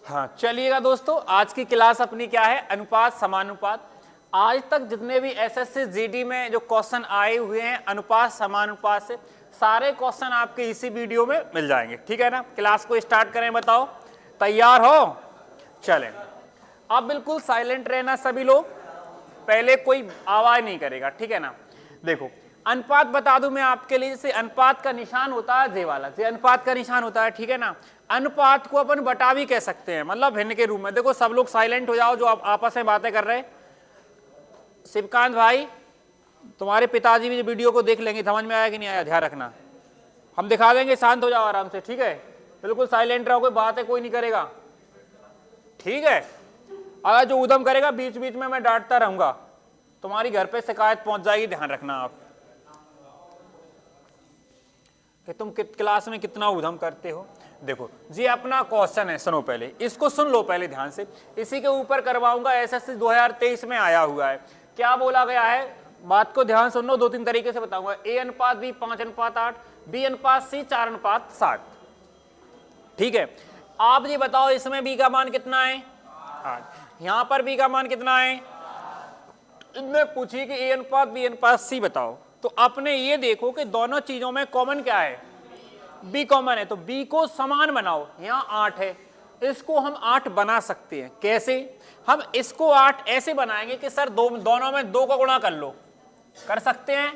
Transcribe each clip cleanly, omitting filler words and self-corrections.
हाँ चलिएगा दोस्तों, आज की क्लास अपनी क्या है, अनुपात समानुपात। आज तक जितने भी एसएससी जीडी में जो क्वेश्चन आए हुए हैं अनुपात समानुपात से, सारे क्वेश्चन आपके इसी वीडियो में मिल जाएंगे। ठीक है ना, क्लास को स्टार्ट करें, बताओ तैयार हो? चलें, अब बिल्कुल साइलेंट रहना सभी लोग, पहले कोई आवाज नहीं करेगा। ठीक है ना, देखो अनुपात बता दूं मैं आपके लिए, जैसे अनुपात का निशान होता है जे वाला, जे अनुपात का निशान होता है। ठीक है ना, अनुपात को अपन बटा भी कह सकते हैं, मतलब भिन्न के रूप में। देखो सब लोग साइलेंट हो जाओ जो आप आपस में बातें कर रहे हैं। शिवकांत भाई, तुम्हारे पिताजी भी वीडियो को देख लेंगे, समझ में आया कि नहीं आया ध्यान रखना, हम दिखा देंगे, शांत हो जाओ आराम से। ठीक है, बिल्कुल साइलेंट रहो, कोई बात है कोई नहीं करेगा। ठीक है, अगर जो उदम करेगा बीच बीच में मैं डांटता रहूंगा, तुम्हारी घर पे शिकायत पहुंच जाएगी, ध्यान रखना आप कि तुम क्लास में कितना उधम करते हो। देखो जी अपना क्वेश्चन है, सुनो पहले, इसको सुन लो पहले ध्यान से, इसी के ऊपर करवाऊंगा। एसएससी 2023 में आया हुआ है, क्या बोला गया है, बात को ध्यान सुन लो, दो तीन तरीके से बताऊंगा। ए अनुपात बी 5:8, बी अनुपात सी 4:7। ठीक है, आप जी बताओ इसमें बी का मान कितना है, 8। यहां पर बी का मान कितना है, इनने पूछी कि ए अनुपात बी अनुपात सी बताओ, तो आपने ये देखो कि दोनों चीजों में कॉमन क्या है, बी कॉमन है, तो बी को समान बनाओ। यहाँ 8 है, इसको हम 8 बना सकते हैं। कैसे? हम इसको 8 ऐसे बनाएंगे कि सर दोनों में 2 का गुणा कर लो, कर सकते हैं।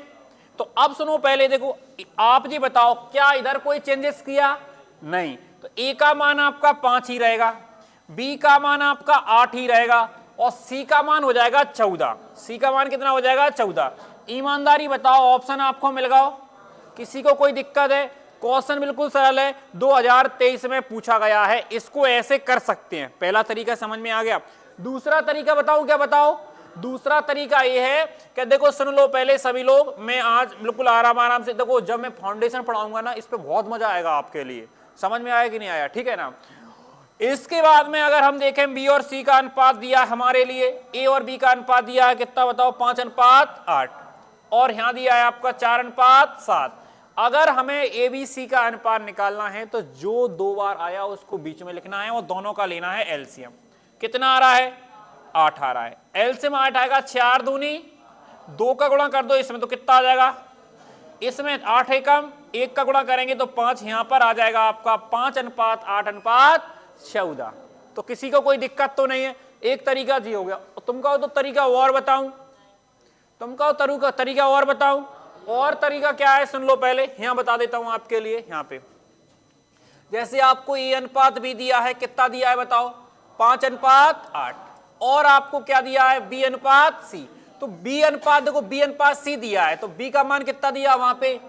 तो अब सुनो पहले, देखो आप जी बताओ क्या इधर कोई चेंजेस किया? नहीं, तो ए का मान आपका 5 ही रहेगा, बी का मान आपका 8 ही रहेगा, और सी का मान हो जाएगा 14। सी का मान कितना हो जाएगा? 14। ईमानदारी बताओ, ऑप्शन आपको मिल गया, किसी को कोई दिक्कत है? क्वेश्चन बिल्कुल सरल है, 2023 में पूछा गया है, इसको ऐसे कर सकते हैं। पहला तरीका समझ में आ गया। दूसरा तरीका बताऊं क्या? बताओ दूसरा तरीका ये है कि देखो सुन लो पहले सभी लोग, मैं आज बिल्कुल आराम से, देखो जब मैं फाउंडेशन पढ़ाऊंगा ना, इस पे बहुत मजा आएगा आपके लिए, समझ में आया कि नहीं आया? ठीक है ना, इसके बाद में अगर हम देखें बी और सी का अनुपात दिया हमारे लिए, ए और बी का अनुपात दिया है कितना बताओ, 5:8, और यहां दिया है आपका 4:7। अगर हमें ए बी सी का अनुपात निकालना है तो जो 2 बार आया उसको बीच में लिखना है और दोनों का लेना है एलसीएम। कितना आ रहा है? 8 आ रहा है। एलसीएम 8 आएगा, 4 दूनी 2 का गुणा कर दो इसमें, तो कितना आ जाएगा? इसमें 8 एकम 1 का गुणा करेंगे तो 5, यहां पर आ जाएगा आपका 5:8:14। तो किसी को कोई दिक्कत तो नहीं है? एक तरीका जी हो गया। तुम कहो तो तरीका और बताऊं, तुम कहो तरीका और बताऊं? और तरीका क्या है सुन लो पहले, यहां बता देता हूं आपके लिए। यहां पे जैसे आपको ए अनुपात बी दिया है, कितना दिया है बताओ? 5:8, और आपको क्या दिया है? बी अनुपात सी। तो बी अनुपात, देखो बी अनुपात सी दिया है, तो बी का मान कितना दिया वहां पे?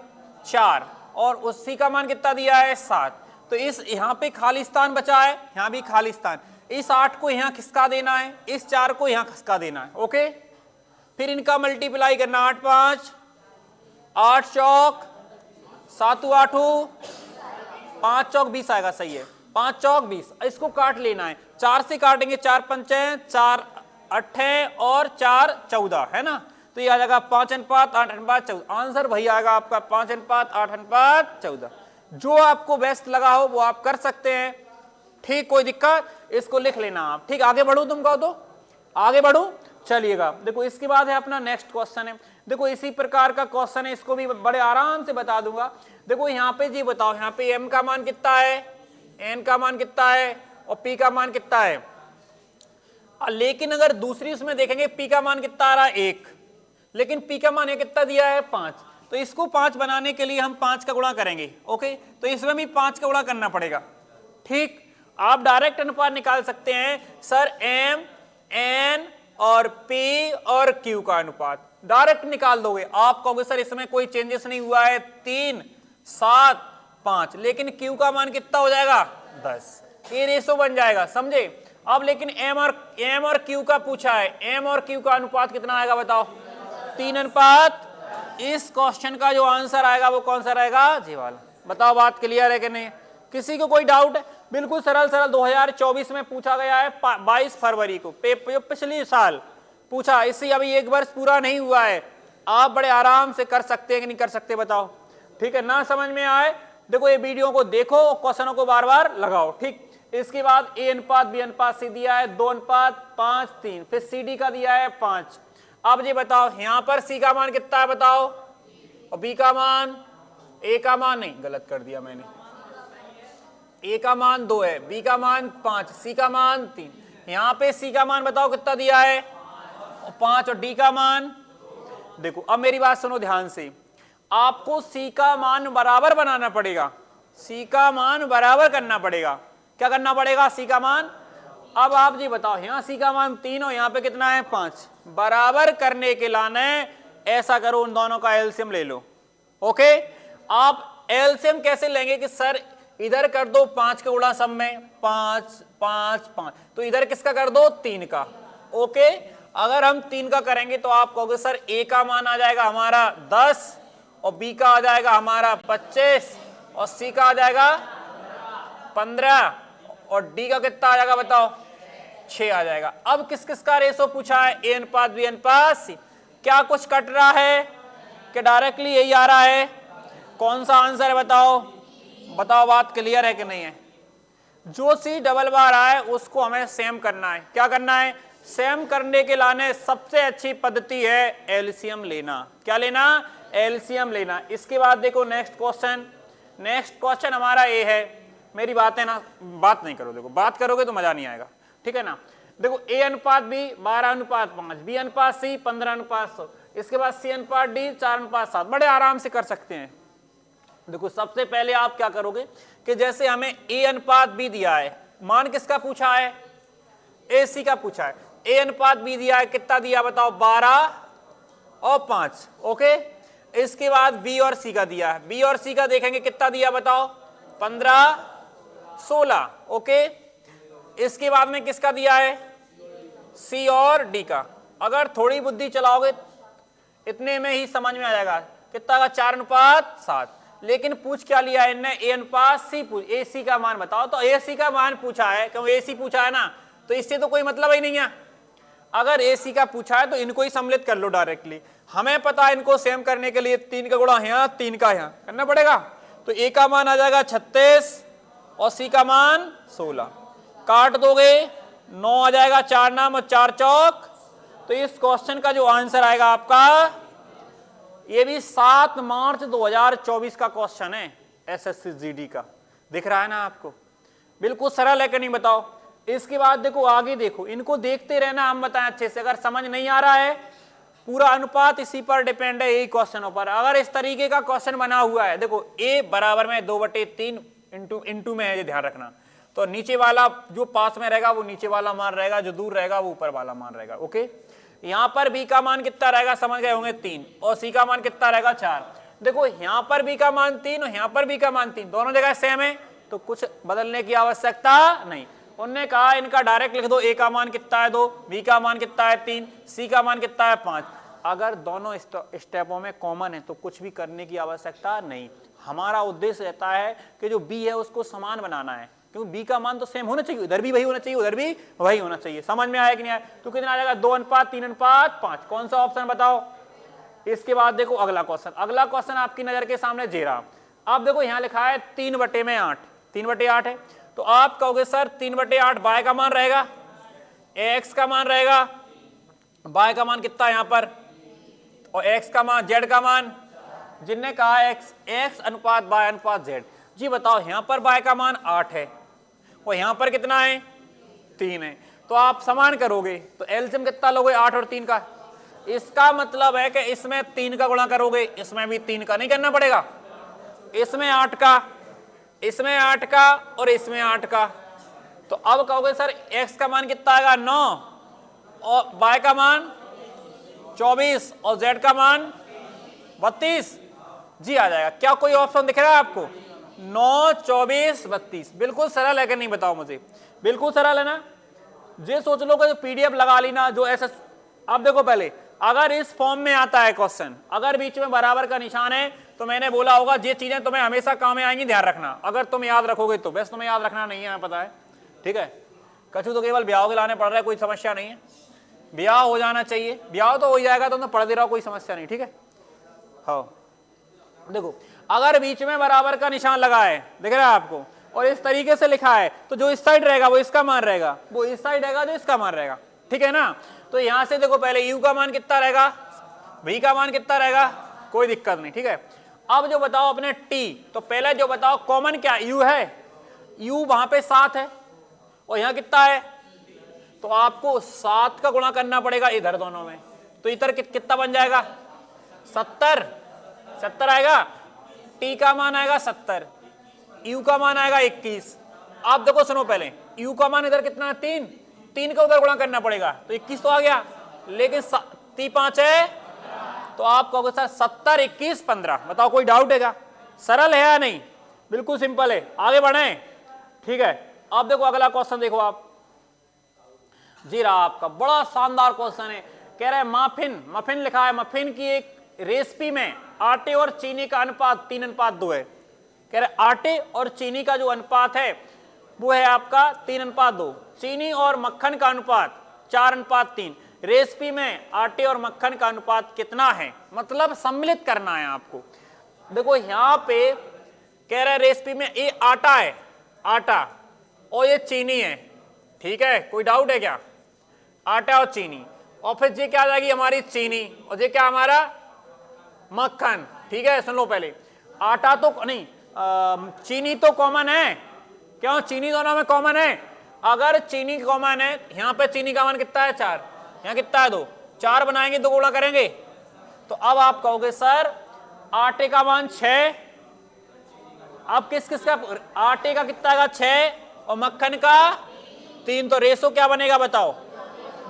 4, और उस सी का मान कितना दिया है? 7। तो इस यहां पे खाली स्थान बचा है, यहां भी खाली स्थान, इस 8 को यहां खिसका देना है, इस 4 को यहां खिसका देना है। ओके, फिर इनका मल्टीप्लाई करना, 8 5 8 चौक 7 8 5 चौक 20 आएगा, सही है, 5 चौक 20। इसको काट लेना है, 4 से काटेंगे, 4 पंचे 4 8 और 4 14 है ना, तो ये आ जाएगा 5:8:14। आंसर वही आएगा आपका 5:8:14। जो आपको बेस्ट लगा हो वो आप कर सकते हैं। ठीक, कोई दिक्कत? इसको लिख लेना आप। ठीक, आगे बढ़ू, तुम कहो तो आगे बढ़ू, चलिएगा। देखो इसके बाद है अपना नेक्स्ट क्वेश्चन है, देखो इसी प्रकार का क्वेश्चन है, इसको भी बड़े आराम से बता दूंगा। देखो यहाँ पे जी बताओ, यहाँ पे m का मान कितना है, n का मान कितना है, और p का मान कितना है। लेकिन अगर दूसरी उसमें देखेंगे p का मान कितना आ रहा है? 1, लेकिन p का मान कितना दिया है? 5। तो इसको 5 बनाने के लिए हम 5 का गुणा करेंगे। ओके, तो इसमें भी 5 का गुणा करना पड़ेगा। ठीक, आप डायरेक्ट अनुपात निकाल सकते हैं सर, m n और p और q का अनुपात डायरेक्ट निकाल दोगे। आप कहोगे सर इसमें कोई चेंजेस नहीं हुआ है, 3 7 5, लेकिन q का मान कितना हो जाएगा? 10। ये रेशो बन जाएगा, समझे? अब लेकिन m और q का पूछा है, m और q का अनुपात कितना आएगा बताओ? 3:। इस क्वेश्चन का जो आंसर आएगा वो कौन सा रहेगा? जी वाला। बताओ बात क्लियर है कि नहीं? किसी को कोई डाउट है? बिल्कुल सरल 2024 में पूछा गया है, 22 फरवरी को, पिछले साल पूछा, इससे अभी 1 वर्ष पूरा नहीं हुआ है। आप बड़े आराम से कर सकते हैं कि नहीं कर सकते बताओ? ठीक है ना, समझ में आए? देखो ये वीडियो को देखो, क्वेश्चनों को बार बार लगाओ। ठीक, इसके बाद ए अनुपात बी अनुपात सी दिया है 2 अनुपात 5 3, फिर सी डी का दिया है 5। अब ये बताओ यहां पर सी का मान कितना है बताओ, और बी का मान, ए का मान नहीं, गलत कर दिया मैंने, ए का मान 2 है, बी का मान 5, सी का मान 3। यहां पे सी का मान बताओ कितना दिया है, 5, और डी का मान देखो। अब मेरी बात सुनो ध्यान से, आपको सी का मान बराबर बनाना पड़ेगा, सी का मान बराबर करना पड़ेगा। क्या करना पड़ेगा, सी का मान। अब आप जी बताओ यहां सी का मान 3 और यहां पे कितना है 5, बराबर करने के लाने ऐसा करो उन दोनों का एलसीएम ले लो। ओके, आप एलसीएम कैसे लेंगे कि सर इधर कर दो 5 का गुणा सब में 5 5 5, तो इधर किसका कर दो 3 का। ओके, अगर हम 3 का करेंगे तो आप कहोगे सर ए का मान आ जाएगा हमारा 10 और बी का आ जाएगा हमारा 25 और सी का आ जाएगा 15 और डी का कितना आ जाएगा बताओ 6 आ जाएगा। अब किस किस का रेशो पूछा है, ए अनुपात बी अनुपात सी। क्या कुछ कट रहा है कि डायरेक्टली यही आ रहा है, कौन सा आंसर है बताओ, बताओ बात क्लियर है कि नहीं है। जो सी डबल बार आए उसको हमें सेम करना है। क्या करना है, सेम करने के लाने सबसे अच्छी पद्धति है एलसीएम लेना। क्या लेना, एलसीएम लेना। इसके बाद देखो नेक्स्ट क्वेश्चन, नेक्स्ट क्वेश्चन हमारा ए है। मेरी बात है ना, बात नहीं करो, देखो बात करोगे तो मजा नहीं आएगा, ठीक है ना। देखो ए अनुपात बी 12 अनुपात 5, बी अनुपात सी 15 अनुपात 100, इसके बाद सी अनुपात डी 4 अनुपात 7। बड़े आराम से कर सकते हैं। देखो सबसे पहले आप क्या करोगे कि जैसे हमें ए अनुपात बी दिया है, मान किसका पूछा है, ए सी का पूछा है। ए अनुपात बी दिया है, कितना दिया बताओ 12 और 5। ओके, इसके बाद बी और सी का दिया है, बी और सी का देखेंगे कितना दिया बताओ 15 16। ओके, इसके बाद में किसका दिया है, सी और डी का। अगर थोड़ी बुद्धि चलाओगे इतने में ही समझ में आ जाएगा कितना का 4 अनुपात 7। लेकिन पूछ क्या लिया है इनने, ए अनुपात सी पूछ, ए सी का मान बताओ, तो ए सी का मान पूछा है, क्यों ए सी पूछा है ना, तो इससे तो कोई मतलब ही नहीं है। अगर ए सी का पूछा है तो इनको ही सम्मिलित कर लो डायरेक्टली। हमें पता है इनको सेम करने के लिए 3 का गुणा यहाँ 3 का यहाँ करना पड़ेगा, तो ए का मान आ जाएगा 36 और सी का मान 16। काट दोगे 9 आ जाएगा, 4 नाम और 4 चौक। तो इस क्वेश्चन का जो आंसर आएगा आपका, ये भी 7 मार्च 2024 का क्वेश्चन है एसएससी जीडी का। दिख रहा है ना आपको, बिल्कुल सरल है कि नहीं बताओ। इसके बाद देखो आगे, देखो इनको देखते रहना, हम बताएं अच्छे से। अगर समझ नहीं आ रहा है, पूरा अनुपात इसी पर डिपेंड है, यही क्वेश्चनों पर। अगर इस तरीके का क्वेश्चन बना हुआ है, देखो ए बराबर में 2/3 इंटू में है, ये ध्यान रखना। तो नीचे वाला जो पास में रहेगा वो नीचे वाला मान रहेगा, जो दूर रहेगा वो ऊपर वाला मान रहेगा। ओके, यहां पर बी का मान कितना रहेगा समझ गए होंगे 3, और सी का मान कितना रहेगा 4। देखो यहां पर बी का मान 3 और यहां पर बी का मान 3, दोनों जगह सेम है, तो कुछ बदलने की आवश्यकता नहीं। उन्होंने कहा इनका डायरेक्ट लिख दो, ए का मान कितना है 2, बी का मान कितना है 3, सी का मान कितना है 5। अगर दोनों स्टेपों में कॉमन है तो कुछ भी करने की आवश्यकता नहीं। हमारा उद्देश्य रहता है कि जो बी है उसको समान बनाना है, क्योंकि बी का मान तो सेम होना चाहिए, इधर भी वही होना चाहिए, उधर भी वही होना चाहिए। समझ में आया कि नहीं आया, तो कितना आ जाएगा 2 अनुपात 3 अनुपात 5। कौन सा ऑप्शन बताओ। इसके बाद देखो अगला क्वेश्चन, अगला क्वेश्चन आपकी नजर के सामने जे रहा। आप देखो यहां लिखा है 3/8, 3/8 है, तो आप कहोगे सर 3/8 बाय का मान रहेगा, एक्स का मान रहेगा, बाय का मान कितना है यहां पर, और एक्स का मान जेड का मान। जिनने कहा एक्स अनुपात बाय अनुपात जेड, जी बताओ यहां पर बाय का मान 8 है और यहां पर कितना है 3 है, तो आप समान करोगे तो एलसीएम कितना लोगे 8 और 3 का। इसका मतलब है कि इसमें 3 का गुणा करोगे, इसमें भी 3 का नहीं करना पड़ेगा, इसमें 8 का, इसमें 8 का और इसमें 8 का। तो अब कहोगे सर एक्स का मान कितना आएगा 9 और बाय का मान 24 और जेड का मान 32, जी आ जाएगा। क्या कोई ऑप्शन दिख रहा है आपको, 9 24 32, बिल्कुल सरल है कि नहीं बताओ मुझे, बिल्कुल सरल है ना। जे सोच लो कि पीडीएफ लगा ली ना जो ऐसा। अब देखो पहले अगर इस फॉर्म में आता है क्वेश्चन, अगर बीच में बराबर का निशान है, तो मैंने बोला होगा ये चीजें तुम्हें हमेशा काम में आएंगी, ध्यान रखना। अगर तुम याद रखोगे तो, बस तुम्हें याद रखना नहीं है, हमें पता है, ठीक है। कछु तो केवल ब्याह के लाने पड़ रहा है, कोई समस्या नहीं है, ब्याह हो जाना चाहिए, ब्याह तो हो जाएगा, तुम तो पढ़ दे रहा हो, कोई समस्या नहीं, ठीक है। हाँ देखो अगर बीच में बराबर का निशान लगा है, दिख रहा है आपको, और इस तरीके से लिखा है, तो जो इस साइड रहेगा वो इसका मान रहेगा, वो इस साइड रहेगा जो इसका मान रहेगा, ठीक है ना। तो यहां से देखो पहले u का मान कितना रहेगा, v का मान कितना रहेगा, कोई दिक्कत नहीं, ठीक है। अब जो बताओ अपने t, तो पहले जो बताओ कॉमन क्या u है, u वहां पे 7 है और यहां कितना है, तो आपको 7 का गुणा करना पड़ेगा इधर दोनों में, तो इधर कितना बन जाएगा 70 आएगा, t का मान आएगा 70, u का मान आएगा 21। आप देखो सुनो पहले, u का मान इधर कितना है 3 का उधर गुणा करना पड़ेगा, तो 21 तो आ गया, लेकिन 3 5 है, तो आप कहोगे सर 70 21 15, बताओ कोई डाउट है क्या, सरल है या नहीं, बिल्कुल सिंपल है, आगे बढ़े, ठीक है। अब देखो अगला क्वेश्चन देखो आप जी रहा आपका बड़ा शानदार क्वेश्चन है, कह रहे हैं मफिन लिखा है, मफिन की एक रेसिपी में आटे और चीनी का अनुपात 3:2 है, कह रहे आटे और चीनी का जो अनुपात है वो है आपका 3:2, चीनी और मक्खन का अनुपात 4:3, रेसिपी में आटे और मक्खन का अनुपात कितना है, मतलब सम्मिलित करना है आपको। देखो यहां पे कह रहे रेसिपी में ये आटा है, आटा और ये चीनी है, ठीक है, कोई डाउट है क्या, आटा और चीनी, और फिर ये क्या आ जाएगी हमारी चीनी, और ये क्या हमारा मक्खन, ठीक है। सुन लो पहले, आटा तो नहीं, चीनी तो कॉमन है, क्यों, चीनी दोनों में कॉमन है, अगर चीनी कॉमन है, यहाँ पे चीनी का मान कितना है 4, यहाँ कितना है 2, 4 बनाएंगे 2 गुणा करेंगे, तो अब आप कहोगे सर आटे का मान 6, अब किस का, आटे का कितना आएगा 6 और मक्खन का 3, तो रेशो क्या बनेगा बताओ,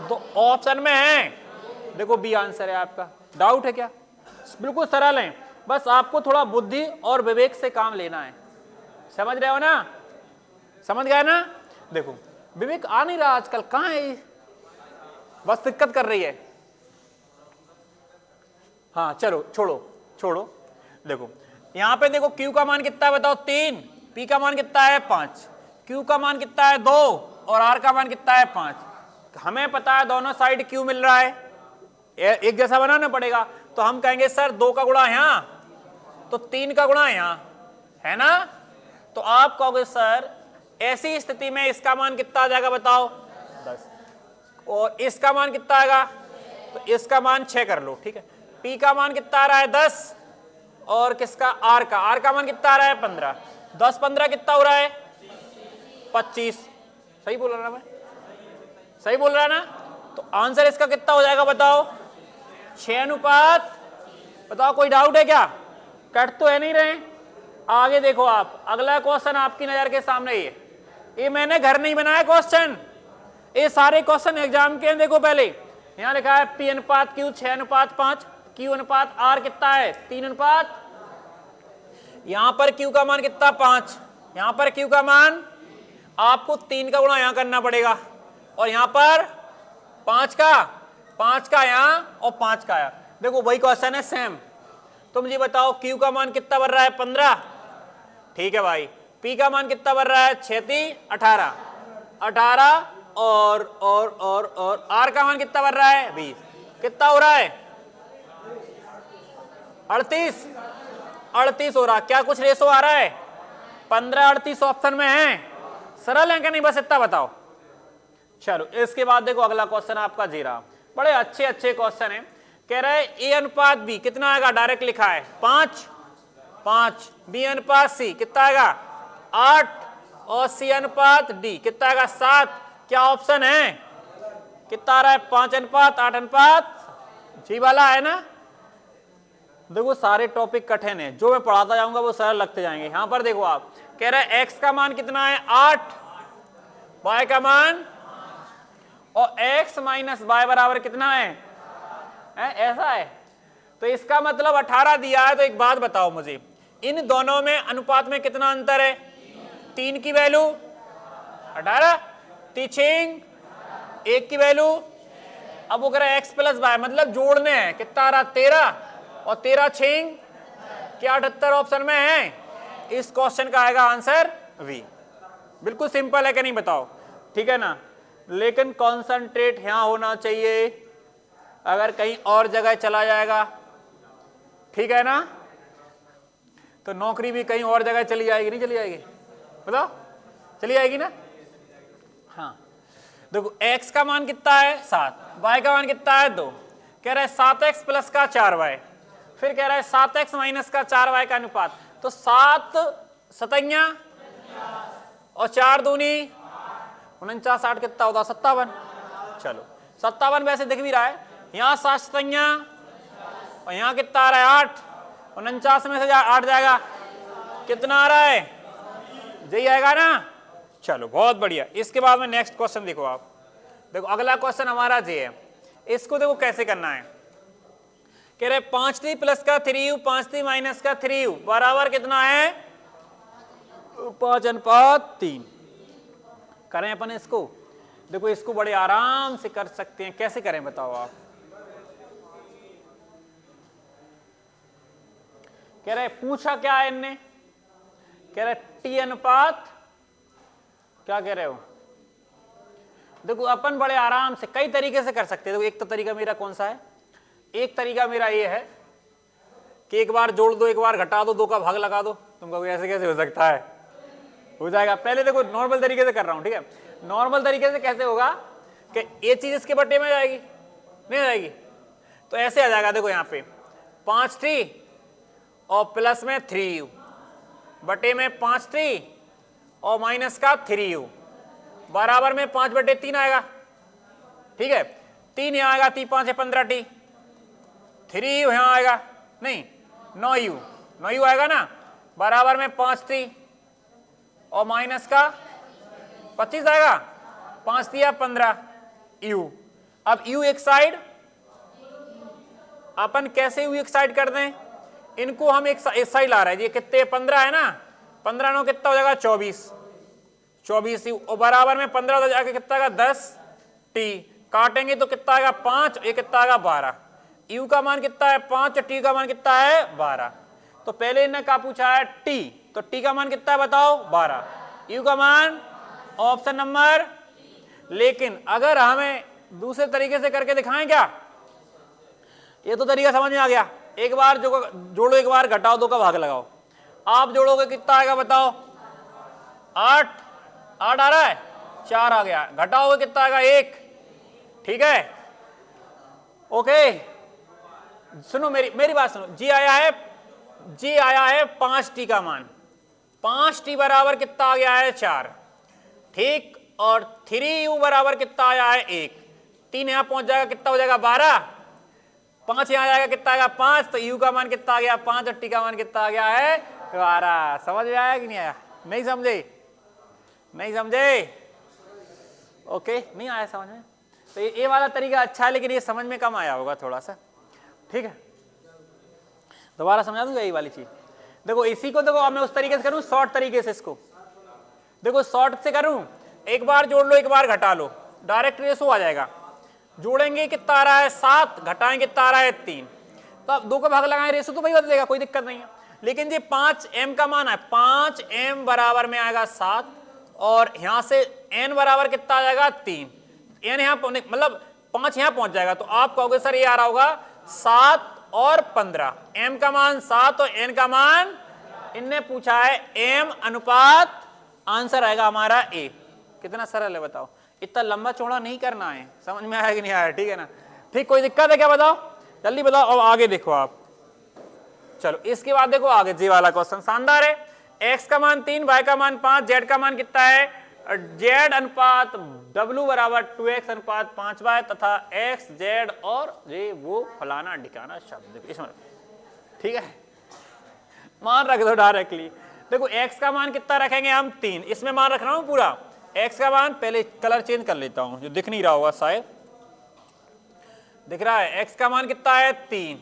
तो ऑप्शन में है, देखो बी आंसर है आपका, डाउट है क्या, बिल्कुल सरल है, बस आपको थोड़ा बुद्धि और विवेक से काम लेना है, समझ रहे हो ना, समझ गए ना। देखो विवेक आ नहीं रहा आजकल, कहां है, बस दिक्कत कर रही है, हाँ चलो छोड़ो, देखो यहां पे देखो Q का मान कितना है बताओ 3, P का मान कितना है 5, Q का मान कितना है 2 और R का मान कितना है 5, हमें पता है दोनों साइड Q मिल रहा है, एक जैसा बनाना पड़ेगा, तो हम कहेंगे सर 2 का गुणा यहां तो 3 का गुणा यहां, है ना, तो आप कहोगे सर ऐसी स्थिति में इसका मान कितना आ जाएगा बताओ 10, और इसका मान कितना आएगा, तो इसका मान 6 कर लो, ठीक है। P का मान कितना आ रहा है 10 और किसका R का मान कितना आ रहा है 15, 10 15 कितना हो रहा है 25, सही बोल रहा ना मैं, सही बोल रहा है ना, तो आंसर इसका कितना हो जाएगा बताओ 6:, बताओ कोई डाउट है क्या, कट तो है नहीं रहे। आगे देखो आप, अगला क्वेश्चन आपकी नजर के सामने ये मैंने घर नहीं बनाया क्वेश्चन, ये सारे क्वेश्चन एग्जाम के हैं। देखो पहले यहां लिखा है P/Q 6:5, Q/R कितना है 3, यहां पर Q का मान कितना 5, यहां पर Q का मान आपको 3 का गुणा यहां करना पड़ेगा, और यहां पर 5 का यहां और 5 का यहां, देखो वही क्वेश्चन है सेम। तुम जी बताओ Q का मान कितना बन रहा है 15, ठीक है भाई, P का मान कितना बन रहा है 6 18 और R का मान कितना बन रहा है 20, कितना हो रहा है 38 हो रहा, क्या कुछ रेशो आ रहा है 15 38 ऑप्शन में है, सरल है क्या नहीं, बस इतना बताओ। चलो इसके बाद देखो अगला क्वेश्चन आपका जीरा, बड़े अच्छे क्वेश्चन है, कह रहा है A/B कितना आएगा, डायरेक्ट लिखा है 5, B/C कितना आएगा 8 और C/D कितना आएगा 7, क्या ऑप्शन है, कितना आ रहा है 5:8 8:, जी वाला है ना। देखो सारे टॉपिक कठिन है, जो मैं पढ़ाता जाऊंगा वो सरल लगते जाएंगे। यहां पर देखो आप, कह रहा है x का मान कितना है 8, y का मान, और x - y बराबर कितना है, ऐसा है, तो इसका मतलब 18 दिया है। तो एक बात बताओ मुझे, इन दोनों में अनुपात में कितना अंतर है, 3 की वैल्यू 18, तीछिंग 1 की वैल्यू, अब वो कह रहा है x + y मतलब जोड़ने हैं, कितना आ रहा 13 और 13 छिंग क्या 78 ऑप्शन में है, इस क्वेश्चन का आएगा आंसर V। बिल्कुल सिंपल है कि नहीं बताओ, ठीक है ना, लेकिन कॉन्सेंट्रेट यहां होना चाहिए, अगर कहीं और जगह चला जाएगा, ठीक है ना, तो नौकरी भी कहीं और जगह चली जाएगी, नहीं चली जाएगी, बताओ, चली आएगी ना। हाँ देखो x का मान कितना है 7, y का मान कितना है 2, कह रहा है 7x प्लस का 4y, फिर कह रहा है 7x माइनस का 4y का अनुपात। तो 7 सतैया और 4 दूनी 49, 8 कितना होता 57। चलो 57 वैसे दिख भी रहा है, यहाँ 7 सतैया और यहाँ कितना आ रहा है 8, 49 में से 8 जाएगा, कितना आ रहा है, यही आएगा ना। चलो बहुत बढ़िया। इसके बाद में नेक्स्ट क्वेश्चन देखो आप, देखो अगला क्वेश्चन हमारा ये है, इसको देखो कैसे करना है। कह रहे 5t प्लस का 3u 5t माइनस का 3u बराबर कितना है 5:3। करें अपन इसको, देखो इसको बड़े आराम से कर सकते हैं, कैसे करें बताओ आप। कह रहे पूछा क्या है इनने, कह रहे t अनुपात, क्या कह रहे हो, देखो अपन बड़े आराम से कई तरीके से कर सकते हैं। देखो एक तो तरीका मेरा कौन सा है, एक तरीका मेरा ये है कि एक बार जोड़ दो एक बार घटा दो, 2 का भाग लगा दो। तुम कहोगे ऐसे कैसे हो सकता है, हो जाएगा। पहले देखो नॉर्मल तरीके से कर रहा हूं, ठीक है। नॉर्मल तरीके से कैसे होगा कि ये चीज इसके बट्टे में जाएगी, नहीं जाएगी, तो ऐसे आ जाएगा। देखो यहाँ पे 5t और प्लस में 3u बटे में 5t और माइनस का 3u बराबर में 5/3 आएगा, ठीक है। 3 यहाँ आएगा, 3 5 है 15t, 3u यहाँ आएगा, नहीं 9u आएगा ना, बराबर में 5t और माइनस का 25 आएगा, 5 या 15u। अब u एक साइड, अपन कैसे u एक साइड कर दें, इनको हम एक साइड ला रहे हैं। ये कितने 15 है ना, 15 9 कितना हो जाएगा 24 u और बराबर में 15 जाके कितना आएगा 10t, काटेंगे तो कितना आएगा 5, ये कितना आएगा 12। u का मान कितना है 5, t का मान कितना है 12। तो पहले इन्हें क्या पूछा है t, तो t का मान कितना है बताओ 12, u का मान ऑप्शन नंबर। लेकिन अगर हमें दूसरे तरीके से करके दिखाएं क्या, ये तो तरीका समझ में आ गया, एक बार जोड़ो एक बार घटाओ, 2 का भाग लगाओ। आप जोड़ोगे कितना आएगा बताओ 8 आ रहा है, 4 आ गया, घटाओगे कितना आएगा 1, ठीक है। ओके सुनो मेरी बात सुनो, जी आया है 5t का मान, 5t बराबर कितना आ गया है 4, ठीक। और 3u बराबर कितना आया है 1, 3 यहां पहुंच जाएगा कितना हो जाएगा 12, 5 यहां जाएगा कितना आएगा 5, तो u का मान कितना आ गया 5 और t का मान कितना आ गया है 12। समझ में आया कि नहीं आया, नहीं समझे, ओके नहीं आया समझ में। तो ये वाला तरीका अच्छा है, लेकिन ये समझ में कम आया होगा थोड़ा सा, ठीक है। दोबारा समझा दूंगा यही वाली चीज। देखो इसी को देखो अब मैं उस तरीके से करूं, शॉर्ट तरीके से इसको देखो, शॉर्ट से करूं, एक बार जोड़ लो एक बार घटा लो, डायरेक्ट रेशो आ जाएगा। जोड़ेंगे कितना आ रहा है 7, घटाएंगे कितना आ रहा है 3, तो अब 2 का भाग लगाएं, रेशो तो वही बदलेगा, कोई दिक्कत नहीं है। लेकिन ये 5m का मान है, 5m बराबर में आएगा 7 और यहां से n बराबर कितना आ जाएगा 3, n यहाँ मतलब 5 यहाँ पहुंच जाएगा। तो आप कहोगे सर ये आ रहा होगा 7 और 15, m का मान 7 और n का मान, इनने पूछा है m अनुपात, आंसर आएगा हमारा a। कितना सरल है बताओ, इतना लंबा चौड़ा नहीं करना है, समझ में आया कि नहीं आया, ठीक है ना। ठीक, कोई दिक्कत है क्या बताओ, जल्दी बताओ। अब आगे देखो आप, चलो इसके बाद देखो आगे जी वाला क्वेश्चन शानदार है। x का मान 3, y का मान 5, z का मान कितना है, z अनुपात w बराबर 2x अनुपात 5y तथा x z और ये वो फलाना ढिकाना शब्द, देखो इसमें ठीक है, मान रख दो डायरेक्टली। देखो x का मान कितना रखेंगे हम 3, इसमें मान रख रहा हूं पूरा। x का मान, पहले कलर चेंज कर लेता हूं, जो दिख नहीं रहा होगा शायद, दिख रहा है। x का मान कितना है 3